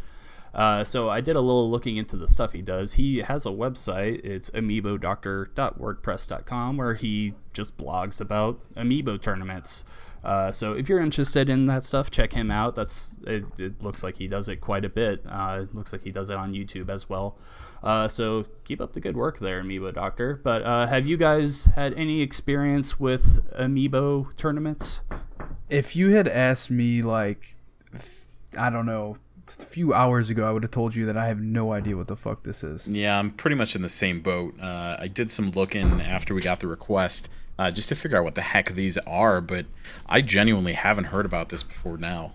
So I did a little looking into the stuff he does. He has a website. It's amiibodoctor.wordpress.com, where he just blogs about amiibo tournaments. So if you're interested in that stuff, check him out. It looks like he does it quite a bit. It looks like he does it on YouTube as well. So keep up the good work there, Amiibo Doctor. But have you guys had any experience with amiibo tournaments? If you had asked me, like, I don't know, a few hours ago, I would have told you that I have no idea what the fuck this is. Yeah, I'm pretty much in the same boat. I did some looking after we got the request just to figure out what the heck these are, but I genuinely haven't heard about this before now.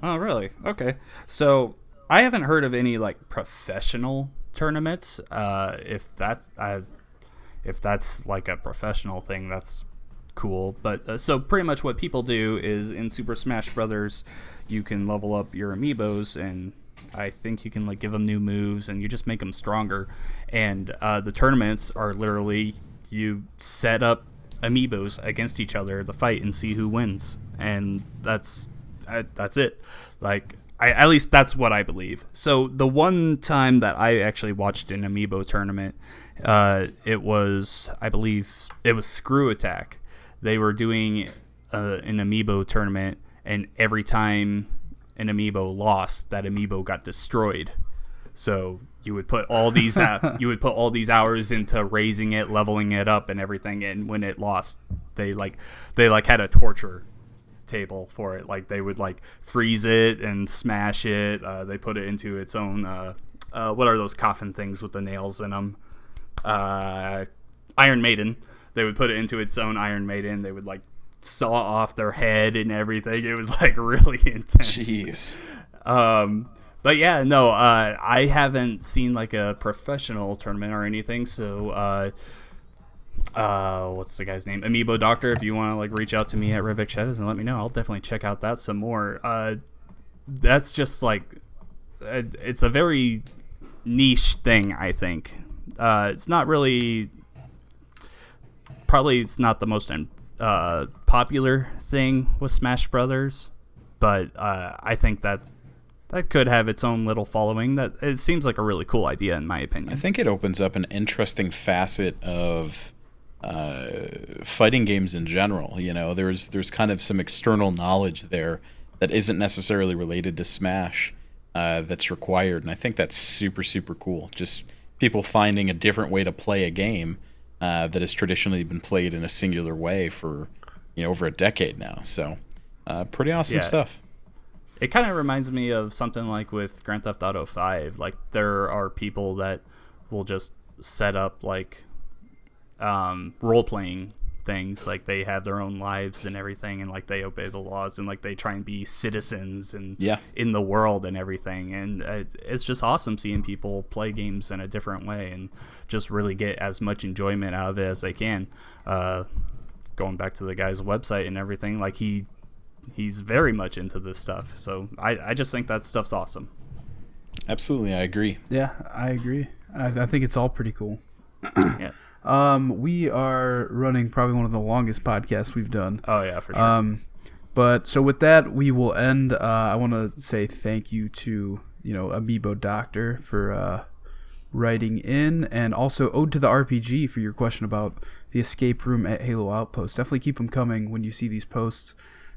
Oh, really? Okay. So I haven't heard of any like professional tournaments. If that's like a professional thing, that's cool. But so pretty much what people do is in Super Smash Brothers, you can level up your amiibos, and I think you can like give them new moves, and you just make them stronger. And the tournaments are literally you set up amiibos against each other to fight and see who wins, and that's it. Like, at least that's what I believe. So the one time that I actually watched an amiibo tournament, it was, I believe, it was Screw Attack. They were doing an amiibo tournament, and every time an amiibo lost, that amiibo got destroyed. So you would put all these hours into raising it, leveling it up, and everything. And when it lost, they had a torture table for it. Like, they would like freeze it and smash it. They put it into its own what are those coffin things with the nails in them? Iron Maiden. They would put it into its own Iron Maiden. They would like saw off their head and everything. It was like really intense. Jeez. But yeah, no, I haven't seen like a professional tournament or anything. So what's the guy's name? Amiibo Doctor. If you want to like reach out to me at Rivik Shadows and let me know, I'll definitely check out that some more. That's just like it's a very niche thing, I think. It's not really, probably it's not the most popular thing with Smash Brothers, but I think that could have its own little following. That it seems like a really cool idea, in my opinion. I think it opens up an interesting facet of fighting games in general. You know, there's kind of some external knowledge there that isn't necessarily related to Smash that's required, and I think that's super, super cool. Just people finding a different way to play a game that has traditionally been played in a singular way for over a decade now. So pretty awesome stuff. It kind of reminds me of something like with Grand Theft Auto 5. Like, there are people that will just set up like role-playing things. Like, they have their own lives and everything, and like they obey the laws, and like they try and be citizens and in the world and everything. And it's just awesome seeing people play games in a different way and just really get as much enjoyment out of it as they can. Going back to the guy's website and everything, like he's very much into this stuff. So I just think that stuff's awesome. Absolutely, I agree. Yeah, I agree. I think it's all pretty cool. Yeah. We are running probably one of the longest podcasts we've done. Oh yeah, for sure. But so with that, we will end. I want to say thank you to Amiibo Doctor for writing in, and also Ode to the RPG for your question about the escape room at Halo Outpost. Definitely keep them coming when you see these posts,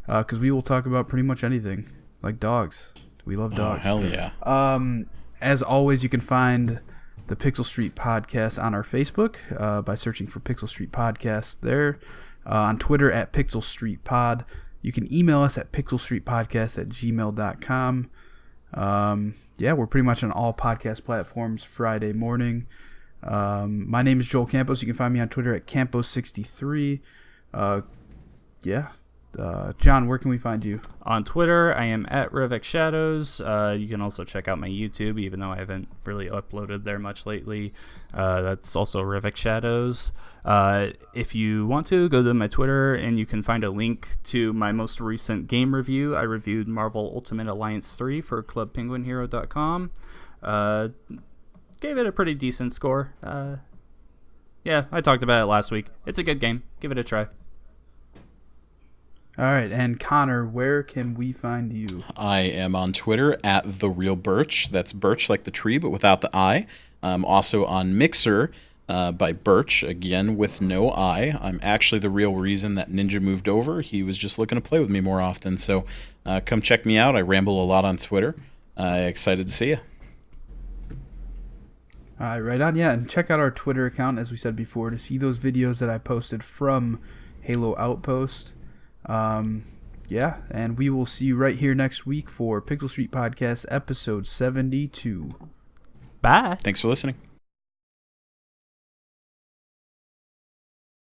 because we will talk about pretty much anything, like dogs. We love dogs. Oh, hell yeah. As always, you can find the Pixel Street Podcast on our Facebook by searching for Pixel Street Podcast there. On Twitter at Pixel Street Pod. You can email us at pixelstreetpodcast@gmail.com. Yeah, we're pretty much on all podcast platforms Friday morning. My name is Joel Campos. You can find me on Twitter at Campos63. John, where can we find you? On Twitter, I am at Rivik Shadows. You can also check out my YouTube, even though I haven't really uploaded there much lately. That's also Rivik Shadows. If you want to, go to my Twitter, and you can find a link to my most recent game review. I reviewed Marvel Ultimate Alliance 3 for ClubPenguinHero.com. Gave it a pretty decent score. Yeah, I talked about it last week. It's a good game. Give it a try. All right, and Connor, where can we find you? I am on Twitter at @TheRealBirch. That's Birch like the tree, but without the I. I'm also on Mixer by Birch, again with no I. I'm actually the real reason that Ninja moved over. He was just looking to play with me more often. So come check me out. I ramble a lot on Twitter. Excited to see you. All right, right on. Yeah, and check out our Twitter account, as we said before, to see those videos that I posted from Halo Outpost. Yeah, and we will see you right here next week for Pixel Street Podcast episode 72. Bye. Thanks for listening.